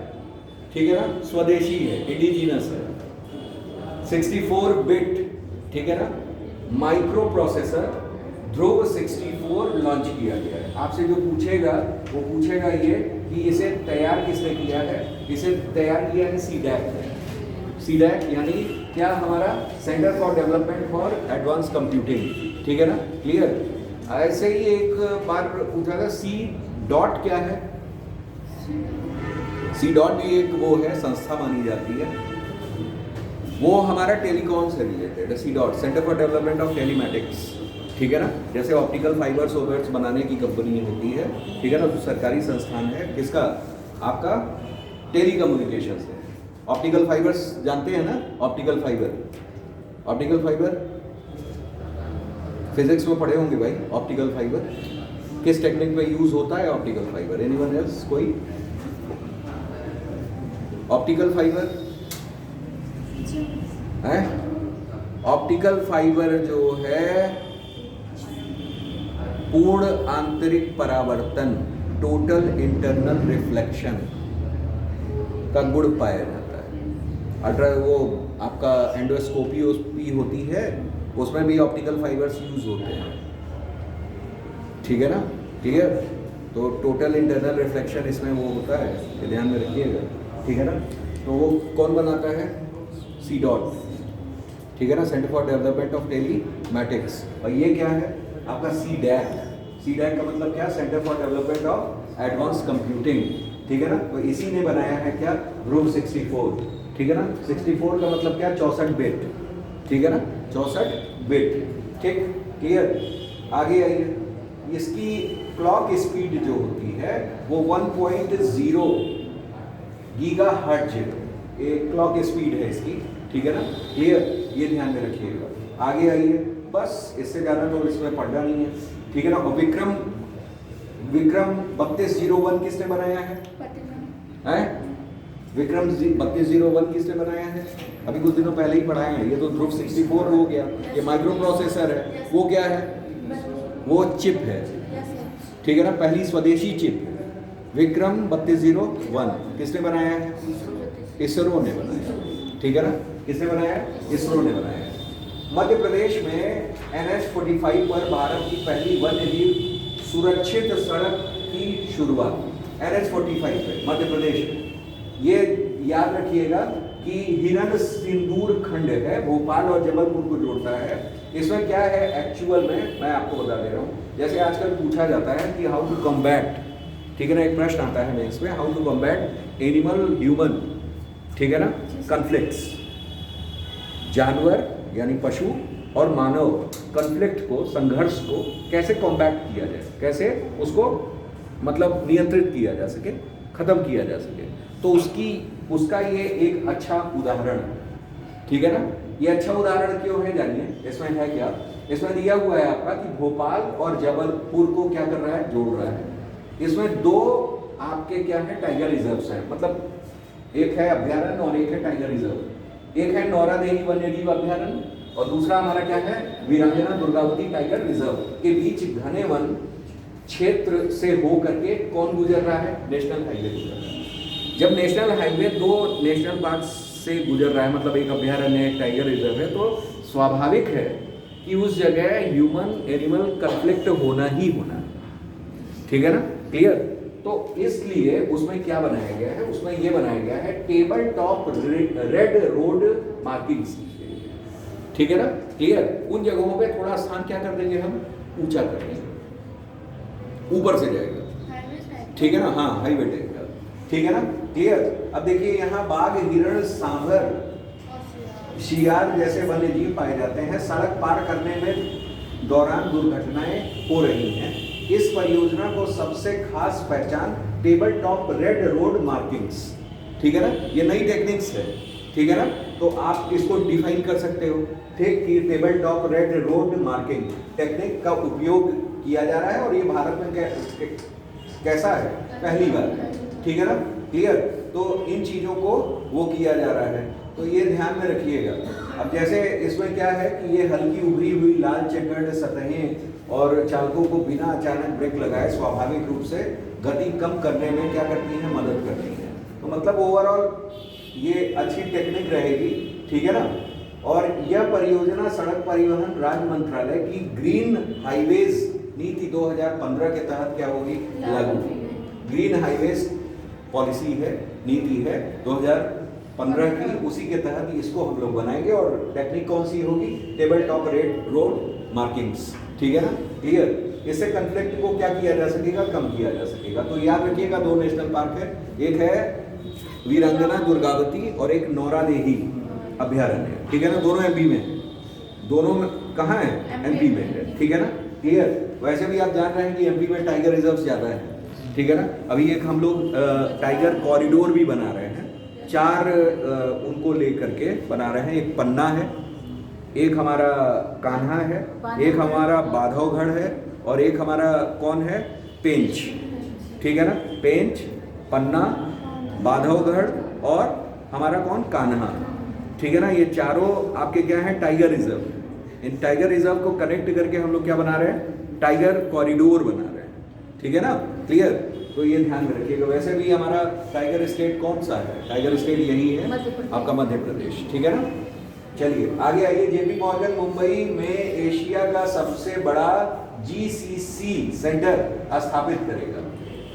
[SPEAKER 1] ठीक है ना, स्वदेशी है, इंडिजिनस है, 64 बिट, ठीक है ना, माइक्रो प्रोसेसर ध्रुव 64 लॉन्च किया गया है। आपसे जो पूछेगा वो पूछेगा ये कि इसे तैयार किसने किया है, इसे तैयार किया है सीडैक ने। सीडैक यानी क्या, हमारा centre for development for advance computing, ठीक है ना, क्लियर। ऐसे ही एक बार पूछा था सी डॉट क्या है, सी डॉट भी एक वो है, संस्था मानी जाती है, वो हमारा टेलीकॉम से रिलेटेड है। C dot centre for development of telematics, ठीक है ना, जैसे ऑप्टिकल फाइबर सॉफ्टवेयर्स बनाने की कंपनी होती है, ठीक है ना, तो सरकारी संस्थान है किसका, आपका टेलीकम्युनिकेशन से। ऑप्टिकल फाइबर्स जानते हैं ना, optical fibre, optical fibre physics में पढ़े होंगे भाई। ऑप्टिकल फाइबर किस टेक्निक में यूज होता है ऑप्टिकल फाइबर, एनीवन एल्स, कोई ऑप्टिकल फाइबर है। ऑप्टिकल फाइबर जो है पूर्ण आंतरिक परावर्तन, टोटल इंटरनल रिफ्लेक्शन का गुण पाया जाता है। अल्ट्रा वो आपका एंडोस्कोपी होती है, उसमें भी ऑप्टिकल फाइबर्स यूज होते हैं, ठीक है ना, क्लियर। तो टोटल इंटरनल रिफ्लेक्शन इसमें वो होता है, ये ध्यान में रखिएगा, ठीक है ना। तो वो कौन बनाता है, सी डॉट, ठीक है ना, centre for development of telematics. और ये क्या है आपका सी डैक, सी डैक का मतलब क्या, centre for development of advance computing, ठीक है ना। तो इसी ने बनाया है क्या, ध्रुव 64, ठीक है ना। 64 का मतलब क्या, 64 बिट, ठीक है ना, 64 बिट, ठीक, क्लियर। आगे आइए, इसकी क्लॉक स्पीड जो होती है वो 1.0 गीगाहर्ट्ज एक क्लॉक स्पीड है इसकी, ठीक है ना, क्लियर, ये ध्यान में रखिएगा। आगे आइए, बस इससे ज़्यादा तो इसमें पढ़ना नहीं है, ठीक है ना। और विक्रम 3201 किसने बनाया है, विक्रम 3201 किसने बनाया है, अभी कुछ दिनों पहले ही पढ़ाया है। ये तो ध्रुव 64 हो गया, ये माइक्रो प्रोसेसर है, वो क्या है, वो चिप है, ठीक है ना, पहली स्वदेशी चिप। विक्रम 3201 किसने बनाया है, इसरो ने बनाया, ठीक है ना, किसने बनाया, इसरो ने बनाया। मध्य प्रदेश में NH-45 पर भारत की पहली वन्य जीव सुरक्षित सड़क की शुरुआत, NH-45 पे मध्य प्रदेश में। ये याद रखिएगा कि हिरन सिंदूर खंड है, भोपाल और जबलपुर को जोड़ता है। इसमें क्या है एक्चुअल में, मैं आपको बता दे रहा हूँ। जैसे आजकल पूछा जाता है कि हाउ टू कॉम्बैट, ठीक है ना, एक प्रश्न आता है मेंस में, how to combat animal human, ठीक है ना, कॉन्फ्लिक्ट्स, जानवर यानी पशु और मानव कॉन्फ्लिक्ट को, संघर्ष को कैसे कॉम्बैट किया जाए, कैसे उसको मतलब नियंत्रित किया जा सके, खत्म किया जा सके। तो उसका ये एक अच्छा उदाहरण है, ठीक है ना। ये अच्छा उदाहरण क्यों है जानिए, इसमें है क्या, इसमें दिया हुआ है आपका कि भोपाल और जबलपुर को क्या कर रहा है, जोड़ रहा है। इसमें दो आपके क्या है, टाइगर रिजर्व्स हैं, मतलब एक है अभ्यारण्य और एक है टाइगर रिजर्व। एक है नौरादेही वन्यजीव अभ्यारण्य
[SPEAKER 2] और दूसरा हमारा क्या है, वीरांगना दुर्गावती टाइगर रिजर्व के बीच घने वन क्षेत्र से हो करके कौन गुजर रहा है, नेशनल हाईवे गुजर रहा है। जब नेशनल हाईवे 2 नेशनल पार्क से गुजर रहा है, मतलब एक अभ्यारण्य एक टाइगर रिजर्व है, तो स्वाभाविक है कि उस जगह ह्यूमन एनिमल कन्फ्लिक्ट होना ही होना है, ठीक है ना, क्लियर। तो इसलिए उसमें क्या बनाया गया है, उसमें ये बनाया गया है table top red road markings, ठीक है ना, क्लियर। उन जगहों पे थोड़ा स्थान क्या कर देंगे हम, ऊंचा कर देंगे, ऊपर से जाएगा, ठीक है ना, हाँ हाईवे टाइप का, ठीक है ना, क्लियर। अब देखिए यहाँ बाघ, हिरण, सांभर, शियार जैसे वन्य जीव पाए जाते हैं। सड़क पार करने में दौरान दुर्घटनाएं हो रही हैं। इस परियोजना को सबसे खास पहचान table top red road markings, ठीक है ना, ये नई टेक्निक्स है, ठीक है ना। तो आप इसको डिफाइन कर सकते हो, ठीक, कि table top red road marking technique का उपयोग किया जा रहा है और ये भारत में कैसा है, पहली बार, ठीक है ना, क्लियर। तो इन चीज़ों को वो किया जा रहा है, तो ये ध्यान में रखिएगा। अब जैसे इसमें क्या है कि ये हल्की उभरी हुई लाल चेकर्ड सतहें और चालकों को बिना अचानक ब्रेक लगाए स्वाभाविक रूप से गति कम करने में क्या करती हैं, मदद करती हैं। तो मतलब ओवरऑल ये अच्छी टेक्निक रहेगी, ठीक है ना। और यह परियोजना सड़क परिवहन राज्य मंत्रालय की ग्रीन हाईवेज नीति 2015 के तहत क्या होगी, लागू। ग्रीन हाईवेज पॉलिसी है, नीति है 2015 की, उसी के तहत इसको हम लोग बनाएंगे। और टेक्निक कौन सी होगी, table top red road markings, ठीक है ना, क्लियर। इससे कन्फ्लिक्ट को क्या किया जा सकेगा, कम किया जा सकेगा। तो याद रखिएगा 2 नेशनल पार्क है, एक है वीरांगना दुर्गावती और एक नौरादेही अभ्यारण्य, ठीक है ना, दोनों एमपी में, दोनों में कहाँ है, एमपी में है, ठीक है ना, क्लियर। वैसे भी आप जान रहे हैं कि एमपी में टाइगर रिजर्व ज़्यादा है, ठीक है ना। अभी एक हम लोग टाइगर कॉरिडोर भी बना रहे हैं, 4 उनको लेकर के बना रहे हैं। एक पन्ना है, एक हमारा कान्हा है, एक हमारा बाधवगढ़ है और एक हमारा कौन है, पेंच, ठीक है ना, पेंच, पन्ना, बाधवगढ़ और हमारा कौन, कान्हा, ठीक है ना। ये चारों आपके क्या है, टाइगर रिजर्व। इन टाइगर रिजर्व को कनेक्ट करके हम लोग क्या बना रहे हैं, टाइगर कॉरिडोर बना रहे हैं, ठीक है ना, क्लियर। तो ये ध्यान में रखिएगा। वैसे भी हमारा टाइगर स्टेट कौन सा है, टाइगर स्टेट यही है आपका मध्य प्रदेश, ठीक है ना। चलिए आगे आइए। जेपी मॉर्गन मुंबई में एशिया का सबसे बड़ा जीसीसी सेंटर स्थापित करेगा,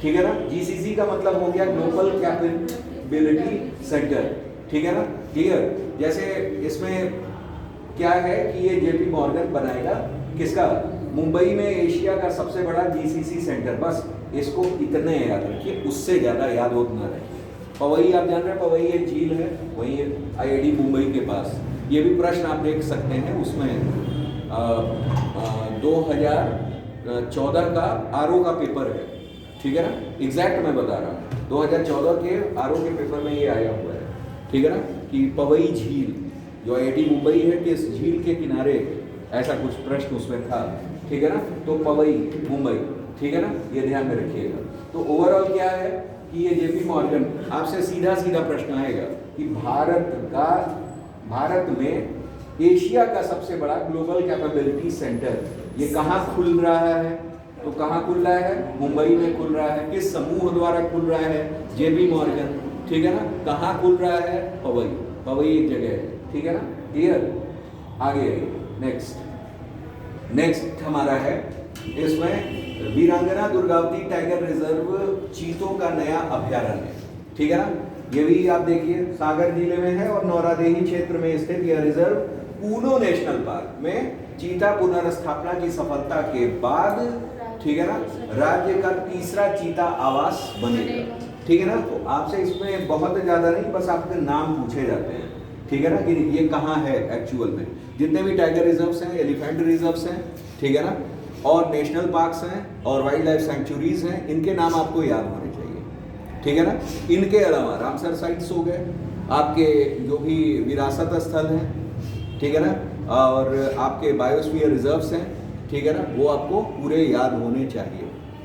[SPEAKER 2] ठीक है ना। जीसीसी का मतलब हो गया ग्लोबल कैपेबिलिटी सेंटर, ठीक है ना, क्लियर। जैसे इसमें क्या है कि ये जेपी मॉर्गन बनाएगा किसका, मुंबई में एशिया का सबसे बड़ा जीसीसी सेंटर। बस इसको इतने याद रखिए, उससे ज़्यादा याद हो ना रहे। पवई आप जान रहे हैं, पवई एक झील है, वहीं आईआईटी मुंबई के पास। ये भी प्रश्न आप देख सकते हैं उसमें 2014 का आरओ का पेपर है, ठीक है ना, एग्जैक्ट मैं बता रहा हूँ 2014 के आरओ के पेपर में ये आया हुआ है, ठीक है ना, कि पवई झील जो आईआईटी मुंबई है कि इस झील के किनारे, ऐसा कुछ प्रश्न उसमें था, ठीक है ना। तो पवई मुंबई, ठीक है ना, ये ध्यान में रखिएगा। तो ओवरऑल क्या है कि ये जेपी मॉर्गन आपसे सीधा सीधा प्रश्न आएगा कि भारत में एशिया का सबसे बड़ा ग्लोबल कैपेबिलिटी सेंटर ये कहाँ खुल रहा है, तो कहाँ खुल रहा है, मुंबई में खुल रहा है। किस समूह द्वारा खुल रहा है, जेपी मॉर्गन, ठीक है ना। कहाँ खुल रहा है, पवई, पवई एक जगह है, ठीक है ना, क्लियर। आगे आइए, नेक्स्ट हमारा है इसमें वीरांगना दुर्गावती टाइगर रिजर्व चीतों का नया अभ्यारण्य, ठीक है ना। ये भी आप देखिए सागर जिले में है और नौरादेही क्षेत्र में स्थित यह रिजर्व पूनो नेशनल पार्क में चीता पुनर्स्थापना की सफलता के बाद, ठीक है ना, राज्य का तीसरा चीता आवास बनेगा, ठीक है ना। तो आपसे इसमें बहुत ज्यादा नहीं, बस आपके नाम पूछे जाते हैं, ठीक है ना, कि ये कहाँ है एक्चुअल में। जितने भी टाइगर रिजर्व्स हैं, एलिफेंट रिजर्व्स हैं, ठीक है ना, और नेशनल पार्क्स हैं और वाइल्ड लाइफ सेंचुरीज हैं, इनके नाम आपको याद होने चाहिए, ठीक है ना। इनके अलावा रामसर साइट्स हो गए, आपके जो भी विरासत स्थल हैं, ठीक है ना, और आपके बायोस्फीयर रिजर्व्स हैं, ठीक है ना, वो आपको पूरे याद होने चाहिए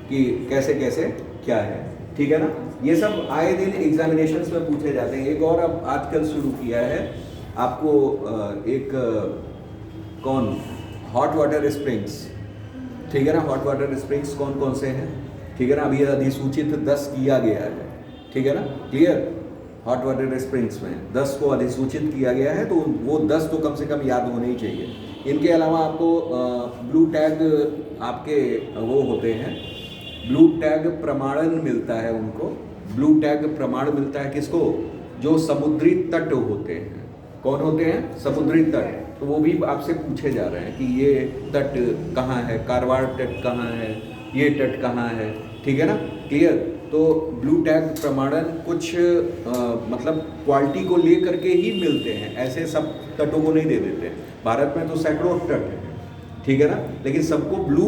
[SPEAKER 2] कि कैसे कैसे क्या है, ठीक है ना। ये सब आए दिन एग्जामिनेशंस में पूछे जाते हैं। एक और अब आजकल शुरू किया है, आपको एक
[SPEAKER 1] कौन? हॉट वाटर स्प्रिंग्स, ठीक है ना। हॉट वाटर स्प्रिंग्स कौन कौन से हैं, ठीक है ना। अभी अधिसूचित 10 किया गया है, ठीक है ना, क्लियर। हॉट वाटर स्प्रिंग्स में 10 को अधिसूचित किया गया है, तो वो 10 तो कम से कम याद होने ही चाहिए। इनके अलावा आपको ब्लू टैग आपके वो होते हैं, ब्लू टैग प्रमाणन मिलता है उनको। ब्लू टैग प्रमाण मिलता है किसको? जो समुद्री तट होते हैं। कौन होते हैं? समुद्री तट। तो वो भी आपसे पूछे जा रहे हैं कि ये तट कहाँ है, कारवार तट कहाँ है, ये तट कहाँ है, ठीक है ना, क्लियर। तो ब्लू टैग प्रमाणन कुछ मतलब क्वालिटी को ले करके ही मिलते हैं, ऐसे सब तटों को नहीं दे देते। भारत में तो सैकड़ों तट है, ठीक है ना, लेकिन सबको ब्लू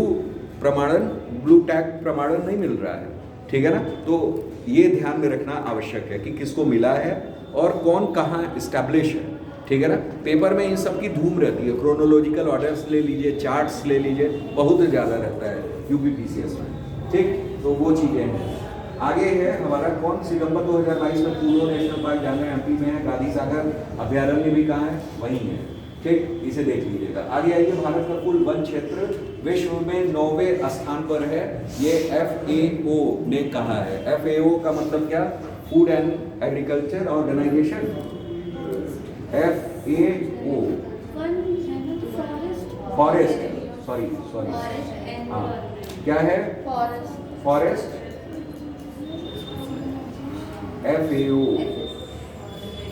[SPEAKER 1] प्रमाणन, ब्लू टैग प्रमाणन नहीं मिल रहा है, ठीक है ना। तो ये ध्यान में रखना आवश्यक है कि किसको मिला है और कौन कहाँ इस्टेब्लिश है, ठीक है ना। पेपर में इन सब की धूम रहती है, क्रोनोलॉजिकल ऑर्डर्स ले लीजिए, चार्ट्स ले लीजिए, बहुत ज़्यादा रहता है यूपीपीसीएस में, ठीक। तो वो चीज़ें हैं। आगे है हमारा कौन? सितंबर 2022 में पूर्व नेशनल पार्क जाना एमपी में है। गांधी सागर अभ्यारण्य भी कहाँ है? वहीं है, ठीक, इसे देख लीजिएगा। आगे आइए, भारत का कुल वन क्षेत्र विश्व में 9वें स्थान पर है, ये FAO ने कहा है। FAO का मतलब क्या? Food and agriculture organization, FAO, forest, sorry, हाँ, क्या है? Forest, FAO,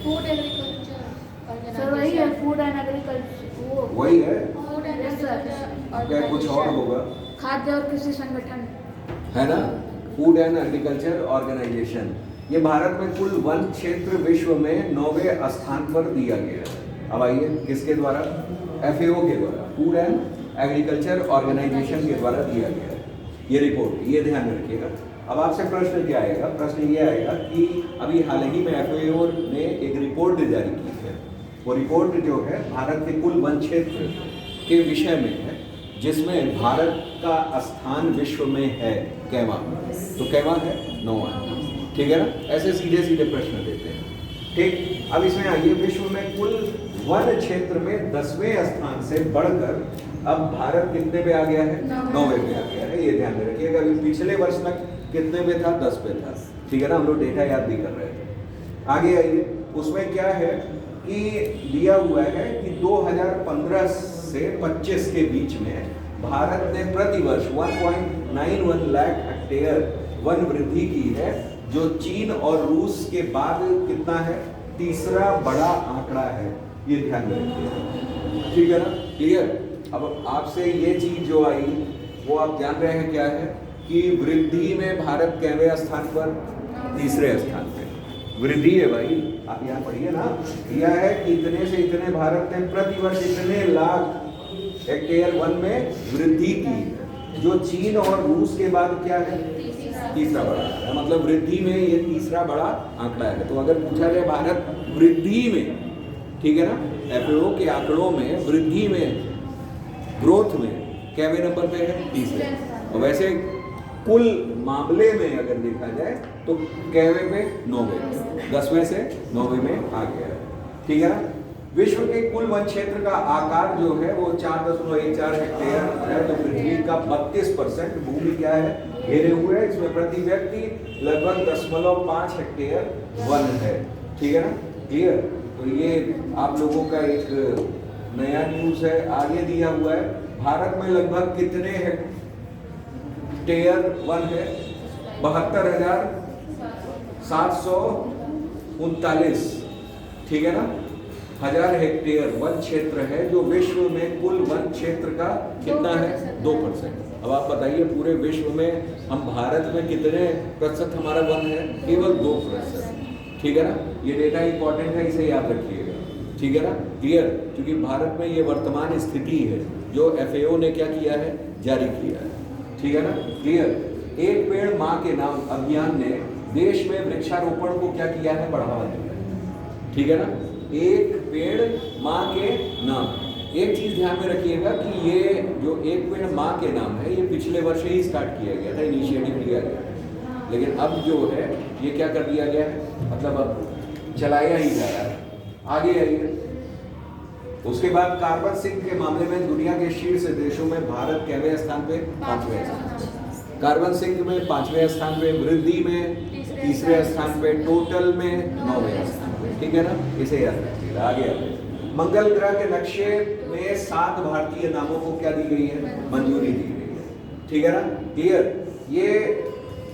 [SPEAKER 3] food agriculture,
[SPEAKER 5] sir वही है, फूड एंड एग्रीकल्चर,
[SPEAKER 1] वही है
[SPEAKER 3] फूड एंड एग्रीकल्चर
[SPEAKER 1] क्या? कुछ और होगा,
[SPEAKER 5] खाद्य और कृषि संगठन,
[SPEAKER 1] है ना, फूड एंड एग्रीकल्चर ऑर्गेनाइजेशन। ये भारत में कुल वन क्षेत्र विश्व में 9वें स्थान पर दिया गया है। अब आइए, किसके द्वारा? FAO के द्वारा, फूड एंड एग्रीकल्चर ऑर्गेनाइजेशन के द्वारा दिया गया है ये रिपोर्ट, ये ध्यान में रखिएगा। अब आपसे प्रश्न क्या आएगा? प्रश्न ये आएगा कि अभी हाल ही में FAO ने एक रिपोर्ट जारी की है। वो रिपोर्ट जो है भारत के कुल वन क्षेत्र के विषय में है, जिसमें भारत का स्थान विश्व में है कैवा? तो कैवा है? 9वां, ठीक है ना। ऐसे सीधे सीधे प्रश्न देते हैं, ठीक। अब इसमें आइए, विश्व में कुल वन क्षेत्र में 10वें स्थान से बढ़कर अब भारत कितने पे आ गया है? 9वें पे आ गया है, ये ध्यान में रखिएगा। अभी पिछले वर्ष तक कितने पे था? 10 पे था, ठीक है ना। हम लोग डेटा याद भी कर रहे थे। आगे आइए, उसमें क्या है कि दिया हुआ है कि 2015 से 25 के बीच में भारत ने प्रतिवर्ष 1.91 लाख हेक्टेयर वन वृद्धि की है, जो चीन और रूस के बाद कितना है? तीसरा बड़ा आंकड़ा है, ये ध्यान में रखिए, ठीक है ना, क्लियर। अब आपसे ये चीज जो आई वो आप जान रहे हैं क्या है कि वृद्धि में भारत कैवें स्थान पर? तीसरे स्थान पे वृद्धि है भाई। आप यहाँ पढ़िए ना, दिया है कि इतने से इतने भारत ने प्रतिवर्ष इतने लाख हेक्टेयर वन में वृद्धि की, जो चीन और रूस के बाद क्या है? तीसरा बड़ा है। मतलब वृद्धि में ये तीसरा बड़ा आंकड़ा है। तो अगर पूछा जाए भारत वृद्धि में, ठीक है ना, FAO के आंकड़ों में वृद्धि में, ग्रोथ में कैवे नंबर पे है? तीसरे। और वैसे कुल मामले में अगर देखा जाए तो कैवे पे 9वें, 10वें से 9वें में आ गया है, ठीक है ना। विश्व के कुल वन क्षेत्र का आकार जो है वो 4.14 हेक्टेयर है। तो पृथ्वी का 32% भूमि क्या है? घेरे हुए है। इसमें प्रति व्यक्ति लगभग 0.5 हेक्टेयर वन है, ठीक है ना, क्लियर। तो ये आप लोगों का एक नया न्यूज है। आगे दिया हुआ है भारत में लगभग कितने हेक्टेयर वन है? 72,739, ठीक है ना, 1000 हेक्टेयर वन क्षेत्र है, जो विश्व में कुल वन क्षेत्र का कितना है? 2%। अब आप बताइए पूरे विश्व में हम भारत में कितने प्रतिशत हमारा वन है? केवल 2%, ठीक है ना। ये डेटा इंपॉर्टेंट है, इसे याद रखिएगा, ठीक है ना, क्लियर। क्योंकि भारत में ये वर्तमान स्थिति है जो FAO ने क्या किया है? जारी किया है, ठीक है ना, क्लियर। एक पेड़ माँ के नाम अभियान ने देश में वृक्षारोपण को क्या किया है? बढ़ावा दिया है, ठीक है ना। एक पेड़ माँ के नाम। एक चीज ध्यान में रखिएगा कि ये जो एक पेड़ माँ के नाम है, ये पिछले वर्ष ही स्टार्ट किया गया था, इनिशिएटिव लिया गया है, लेकिन अब जो है ये क्या कर दिया गया है? मतलब अब चलाया ही जा रहा है। आगे आइए, उसके बाद कार्बन सिंक के मामले में दुनिया के शीर्ष देशों में भारत कैवें स्थान पे? 5वें स्थान। कार्बन सिंक में 5वें स्थान पे, वृद्धि में 3रे स्थान पे, टोटल में 9वें स्थान पे। ठीक है ना, इसे याद रखिएगा। आगे मंगल ग्रह के नक्शे में 7 भारतीय नामों को क्या दी गई है? मंजूरी दी गई है। ठीक है ना, क्लियर। ये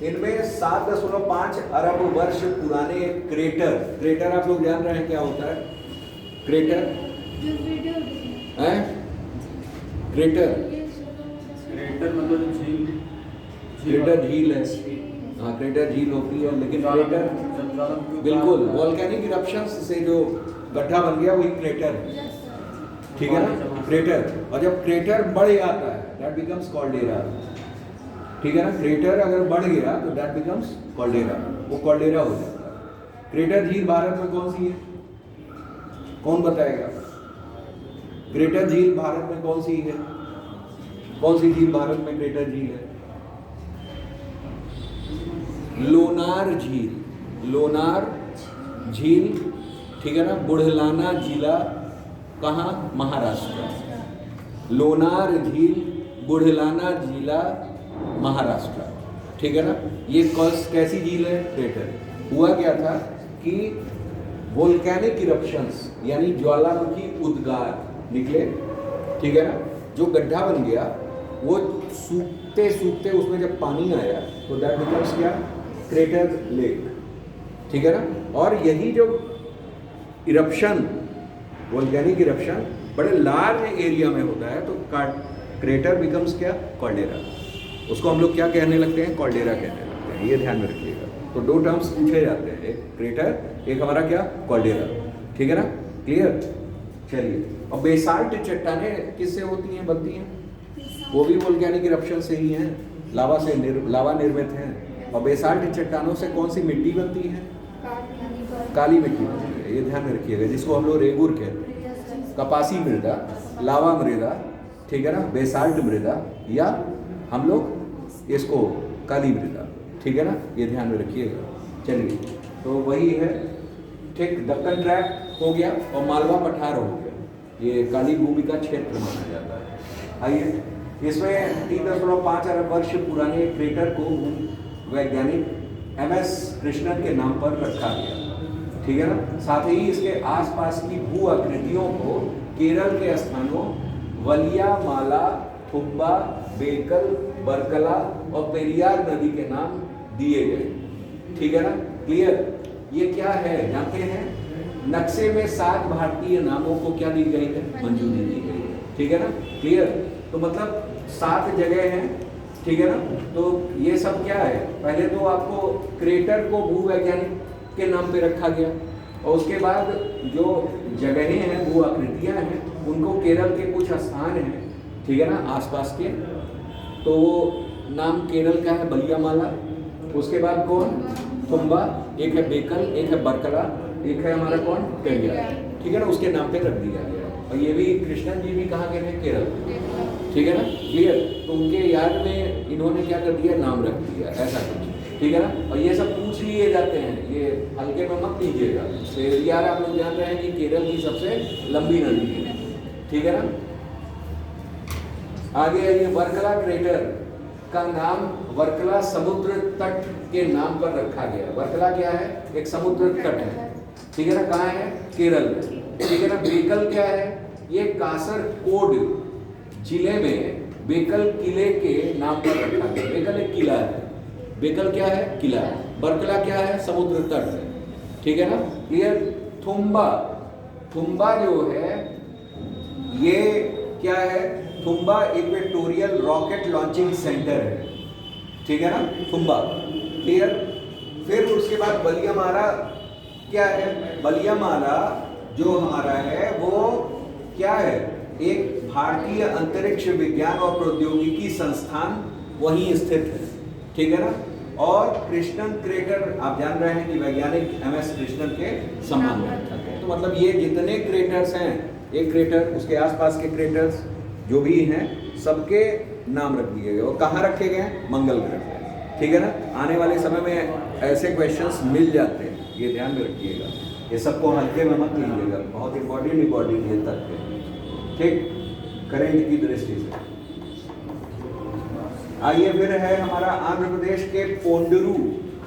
[SPEAKER 1] इनमें 7.5 अरब वर्ष पुराने क्रेटर आप लोग जान रहे हैं क्या होता है? क्रेटर है? क्रेटर
[SPEAKER 4] मतलब झील।
[SPEAKER 1] क्रेटर झील है। हाँ, क्रेटर झील होती है, लेकिन क्रेटर बिल्कुल वोल्केनिक इरप्शंस से जो गड्ढा बन गया वही क्रेटर है। ठीक है ना, क्रेटर। और जब क्रेटर बढ़ जाता है दैट बिकम्स कॉल्डेरा। ठीक है ना, क्रेटर अगर बढ़ गया तो दैट बिकम्स कॉल्डेरा, वो कॉल्डेरा हो जाता है। क्रेटर झील भारत में कौन सी है? कौन बताएगा? क्रेटर झील भारत में कौन सी है? कौन सी झील भारत में क्रेटर झील है? लोनार झील। लोनार झील, ठीक है ना, बुढ़लाना जिला कहाँ? महाराष्ट्र। लोनार झील, बुढ़लाना जिला, महाराष्ट्र। ठीक है ना, ये कैसी झील है? क्रेटर। हुआ क्या था कि वोल्केनिक इरप्शंस यानी ज्वालामुखी उद्गार निकले। ठीक है ना, जो गड्ढा बन गया वो सूखते सूखते उसमें जब पानी आया तो दैट बिकम्स क्या? Crater lake. ठीक है ना, और यही जो इरप्शन, वोल्केनिक इरप्शन बड़े लार्ज एरिया में होता है तो क्रेटर बिकम्स क्या? कॉल्डेरा। उसको हम लोग क्या कहने लगते हैं? कॉल्डेरा कहने लगते हैं। ये ध्यान में रखिएगा। तो 2 टर्म्स पूछे जाते हैं, एक क्रेटर, एक हमारा क्या? कॉल्डेरा। ठीक है ना, क्लियर। चलिए, और बेसाल्ट चट्टानें किससे होती हैं, बनती हैं? वो भी वोल्केनिक इरप्शन से ही हैं, लावा निर्मित हैं। और बेसाल्ट चट्टानों से कौन सी मिट्टी बनती है? काली मिट्टी बनती है। ये ध्यान में रखिएगा, जिसको हम लोग रेगुर कहते हैं। कपासी मृदा, लावा मृदा, ठीक है ना, बेसाल्ट मृदा, या हम लोग इसको काली मृदा। ठीक है ना, ये ध्यान में रखिएगा। चलिए, तो वही है। ठीक, दक्कन ट्रैक हो गया और मालवा पठार हो गया। ये काली भूमि का क्षेत्र माना जाता है। आइए, इसमें 3.5 अरब वर्ष पुराने क्रेटर को वैज्ञानिक MS कृष्णन के नाम पर रखा गया। ठीक है ना, साथ ही इसके आसपास की भू आकृतियों को केरल के स्थानों वलियामाला, थुब्बा, बेकल, बरकला और पेरियार नदी के नाम दिए गए। ठीक है ना, क्लियर। ये क्या है जानते हैं? नक्शे में 7 भारतीय नामों को क्या दी गई है? मंजूरी दी गई है। ठीक है ना, क्लियर। तो मतलब 7 जगह हैं। ठीक है ना, तो ये सब क्या है? पहले तो आपको क्रेटर को भूवैज्ञानिक के नाम पे रखा गया, और उसके बाद जो जगहें हैं, भू आकृतियां हैं, उनको केरल के कुछ स्थान हैं, ठीक है ना, आसपास के, तो वो नाम केरल का है बलियामाला। उसके बाद कौन? थुम्बा, एक है बेकल, एक है बरकला, एक है हमारा कौन? पेरियार। ठीक है ना, उसके नाम पे रख दिया गया। और ये भी कृष्णन जी भी कहाँ के थे? केरल। ठीक है ना, क्लियर। तो उनके याद में इन्होंने क्या कर दिया? नाम रख दिया, ऐसा कुछ। ठीक है ना, और ये सब पूछ लिए जाते हैं, ये हल्के में मत लीजिएगा। पेरियार आप लोग जान रहे हैं कि केरल की सबसे लंबी नदी है। ठीक है ना, आगे ये वर्कला क्रेटर का नाम वर्कला समुद्र तट के नाम पर रखा गया। वर्कला क्या है? एक समुद्र तट है। ठीक है ना, कहाँ है? केरल में। ठीक है ना, बेकल क्या है? ये कासरकोड जिले में बेकल किले के नाम पर रखा गया। बेकल एक किला है। बेकल क्या है? किला। बरकला क्या है? समुद्र तट है। ठीक है ना, क्लियर। थुम्बा, थुम्बा जो है ये क्या है? Thumba equatorial rocket launching centre है। ठीक है ना, थुम्बा, क्लियर। फिर उसके बाद बलियामाला क्या है? बलियामाला जो हमारा है वो क्या है? एक भारतीय अंतरिक्ष विज्ञान और प्रौद्योगिकी संस्थान वहीं स्थित है। ठीक है ना, और कृष्णन क्रेटर आप जान रहे हैं कि वैज्ञानिक MS कृष्णन के सम्मान में रखा गया। तो मतलब ये जितने क्रेटर्स हैं, एक क्रेटर, उसके आसपास के क्रेटर्स जो भी हैं, सबके नाम रख दिए गए। और कहाँ रखे गए हैं? मंगल ग्रह पे। ठीक है ना, आने वाले समय में ऐसे क्वेश्चंस मिल जाते हैं, ये ध्यान में रखिएगा। ये सबको हल्के में मत लीजिएगा, बहुत इंपॉर्टेंट ये तथ्य है। ठीक, करेंट की दृष्टि से। आइए फिर है हमारा आंध्र प्रदेश के पोंडरू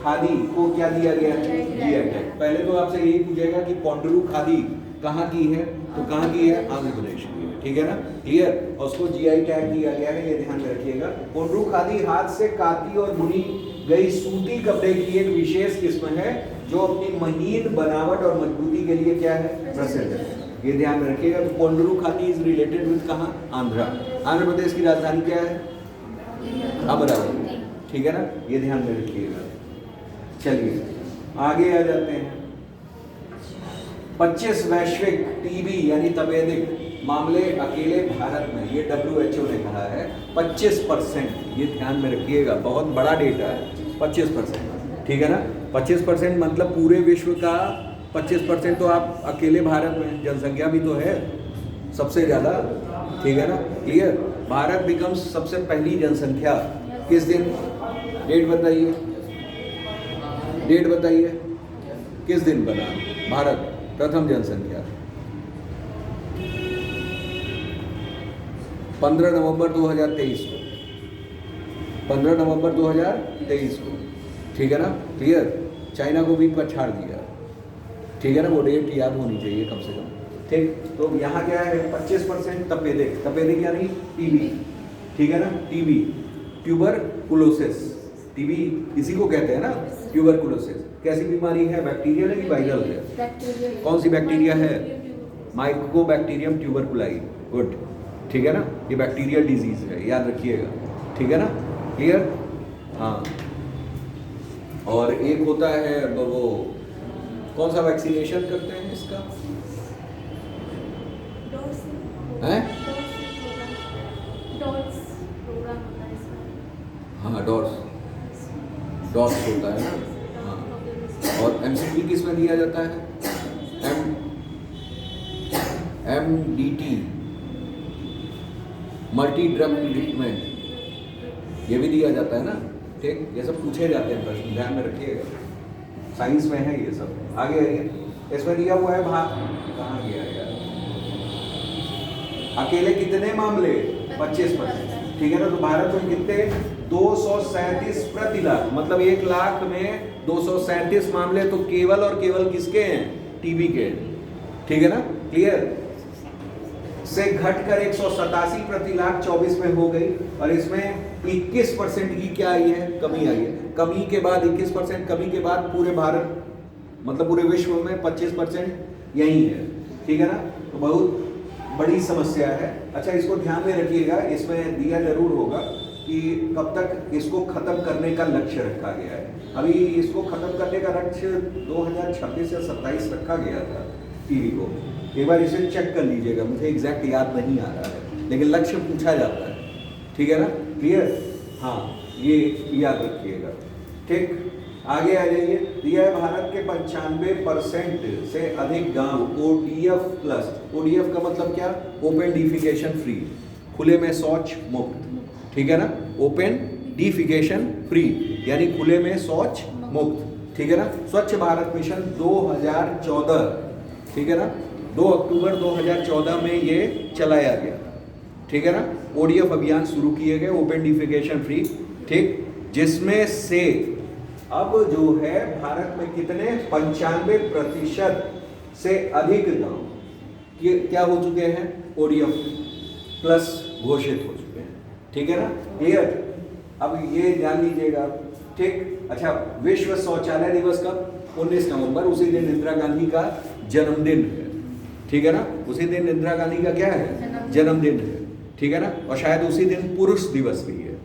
[SPEAKER 1] खादी को क्या दिया गया है? GI tag. पहले तो आपसे यही पूछेगा कि पोंडरू खादी कहाँ की है, तो कहाँ की है? आंध्र प्रदेश की है, ठीक है ना, क्लियर। और उसको जीआई टैग दिया गया है, ये ध्यान में रखिएगा। पोंडरू खादी हाथ से काती और बुनी गई सूती कपड़े की एक विशेष किस्म है जो अपनी महीन बनावट और मजबूती के लिए क्या है? प्रसिद्ध है, ये ध्यान में रखिएगा। तो पोंडरू खादी इज रिलेटेड विद कहाँ? आंध्रा। आंध्र प्रदेश की राजधानी क्या है? अमरावती, ठीक है ना, ये ध्यान में रखिएगा। चलिए आगे आ जाते हैं। 25 वैश्विक टीबी यानी तपेदिक मामले अकेले भारत में, ये WHO ने कहा है 25%, ये ध्यान में रखिएगा, बहुत बड़ा डेटा है 25%, ठीक है ना। 25% मतलब पूरे विश्व का 25% तो आप अकेले भारत में, जनसंख्या भी तो है सबसे ज़्यादा, ठीक है ना, क्लियर। भारत बिकम्स सबसे पहली जनसंख्या किस दिन? डेट बताइए, डेट बताइए, किस दिन बना भारत प्रथम जनसंख्या? 15 नवंबर 2023 को, 15 नवंबर 2023 को, ठीक है ना, क्लियर। चाइना को भी पछाड़ दिया, ठीक है ना, वो डेट याद होनी चाहिए कम से कम, ठीक। तो यहाँ क्या है? 25% तपेदिक, तपेदिक यानी टीबी, ठीक है ना, टीबी, ट्यूबरकुलोसिस, टीबी इसी को कहते हैं ना, ट्यूबरकुलोसिस। कैसी बीमारी है? बैक्टीरियल है कि वायरल है? कौन सी बैक्टीरिया है? माइकोबैक्टीरियम ट्यूबरकुलाई, गुड, ठीक है ना, ये बैक्टीरियल डिजीज है, याद रखिएगा, ठीक है ना, क्लियर। हाँ, और एक होता है वो, कौन सा वैक्सीनेशन करते हैं इसका? हैं? हाँ, डॉट्स होता है ना, हाँ। और MCP किस में दिया जाता है? MDT, मल्टी ड्रग ट्रीटमेंट, ये भी दिया जाता है ना, ठीक। ये सब पूछे जाते हैं प्रश्न, ध्यान में रखिएगा, साइंस में है ये सब। आगे आइए, इसमें दिया हुआ है कहाँ गया यार? अकेले कितने मामले? 25%, ठीक है ना। तो भारत में कितने? 237 प्रति लाख, मतलब 1 लाख में 237 मामले तो केवल और केवल किसके हैं? टीबी के, ठीक है ना, क्लियर। से घटकर 187 प्रति लाख 24 में हो गई, और इसमें 21% की क्या आई है? कमी आई है। कमी के बाद 21% कमी के बाद पूरे भारत मतलब पूरे विश्व में 25% यही है, ठीक है ना। तो बहुत बड़ी समस्या है। अच्छा, इसको ध्यान में रखिएगा, इसमें दिया जरूर होगा कि कब तक इसको खत्म करने का लक्ष्य रखा गया है। अभी इसको खत्म करने का लक्ष्य 2026 या 27 रखा गया था टीबी को। एक बार इसे चेक कर लीजिएगा, मुझे एग्जैक्ट याद नहीं आ रहा है, लेकिन लक्ष्य पूछा जाता है, ठीक है ना, क्लियर। हाँ, ये याद रखिएगा, ठीक। आगे आ जाइए, दिया है भारत के 95% से अधिक गांव ODF प्लस। ODF का मतलब क्या? ओपन डिफिकेशन फ्री, खुले में शौच मुक्त, ठीक है ना, ओपन डिफिकेशन फ्री यानी खुले में शौच मुक्त, ठीक है ना। स्वच्छ भारत मिशन 2014, ठीक है ना, 2 अक्टूबर 2014 में ये चलाया गया, ठीक है ना। ODF अभियान शुरू किए गए, ओपन डिफिकेशन फ्री, ठीक, जिसमें से अब जो है भारत में कितने 95% से अधिक गांव क्या हो चुके हैं? ODF प्लस घोषित हो चुके हैं, ठीक है ना, क्लियर। अब ये जान लीजिएगा, ठीक। अच्छा, विश्व शौचालय दिवस कब? 19 नवंबर, उसी दिन इंदिरा गांधी का जन्मदिन है, ठीक है ना, उसी दिन इंदिरा गांधी का क्या है? जन्मदिन है, ठीक है ना। और शायद उसी दिन पुरुष दिवस भी है,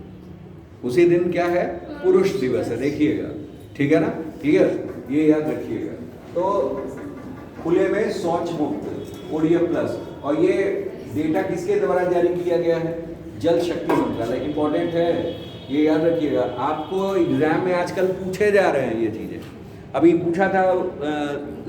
[SPEAKER 1] उसी दिन क्या है? पुरुष दिवस है, देखिएगा, ठीक है ना, क्लियर, ये याद रखिएगा। तो खुले में शौच मुक्त ODF प्लस, और ये डेटा किसके द्वारा जारी किया गया है? जल शक्ति मंत्रालय। इंपॉर्टेंट है, ये याद रखिएगा, आपको एग्जाम में आजकल पूछे जा रहे हैं ये चीजें। अभी पूछा था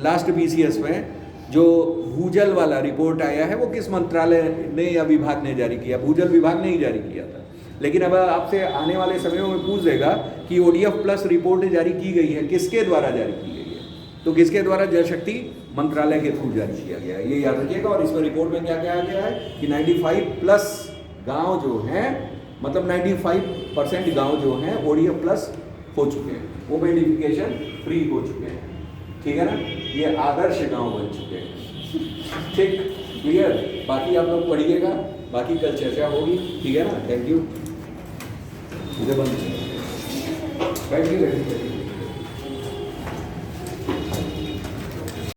[SPEAKER 1] लास्ट BCS में, जो भूजल वाला रिपोर्ट आया है वो किस मंत्रालय ने या विभाग ने जारी किया? भूजल विभाग ने ही जारी किया था। लेकिन अब आपसे आने वाले समयों में पूछ देगा कि ODF प्लस रिपोर्ट जारी की गई है, किसके द्वारा जारी की गई है? तो किसके द्वारा? जल शक्ति मंत्रालय के थ्रू जारी किया गया है, ये याद रखिएगा। और इसमें रिपोर्ट में क्या कहा गया है कि 95+ गांव जो हैं, मतलब 95% गांव जो हैं ODF प्लस हो चुके हैं, ओबेडिफिकेशन फ्री हो चुके हैं, ठीक है ना। ये आदर्श गांव बन चुके हैं, ठीक, क्लियर। बाकी आप लोग पढ़िएगा, बाकी कल चर्चा होगी, ठीक है ना। Thank you. इधर बंद बैठिए।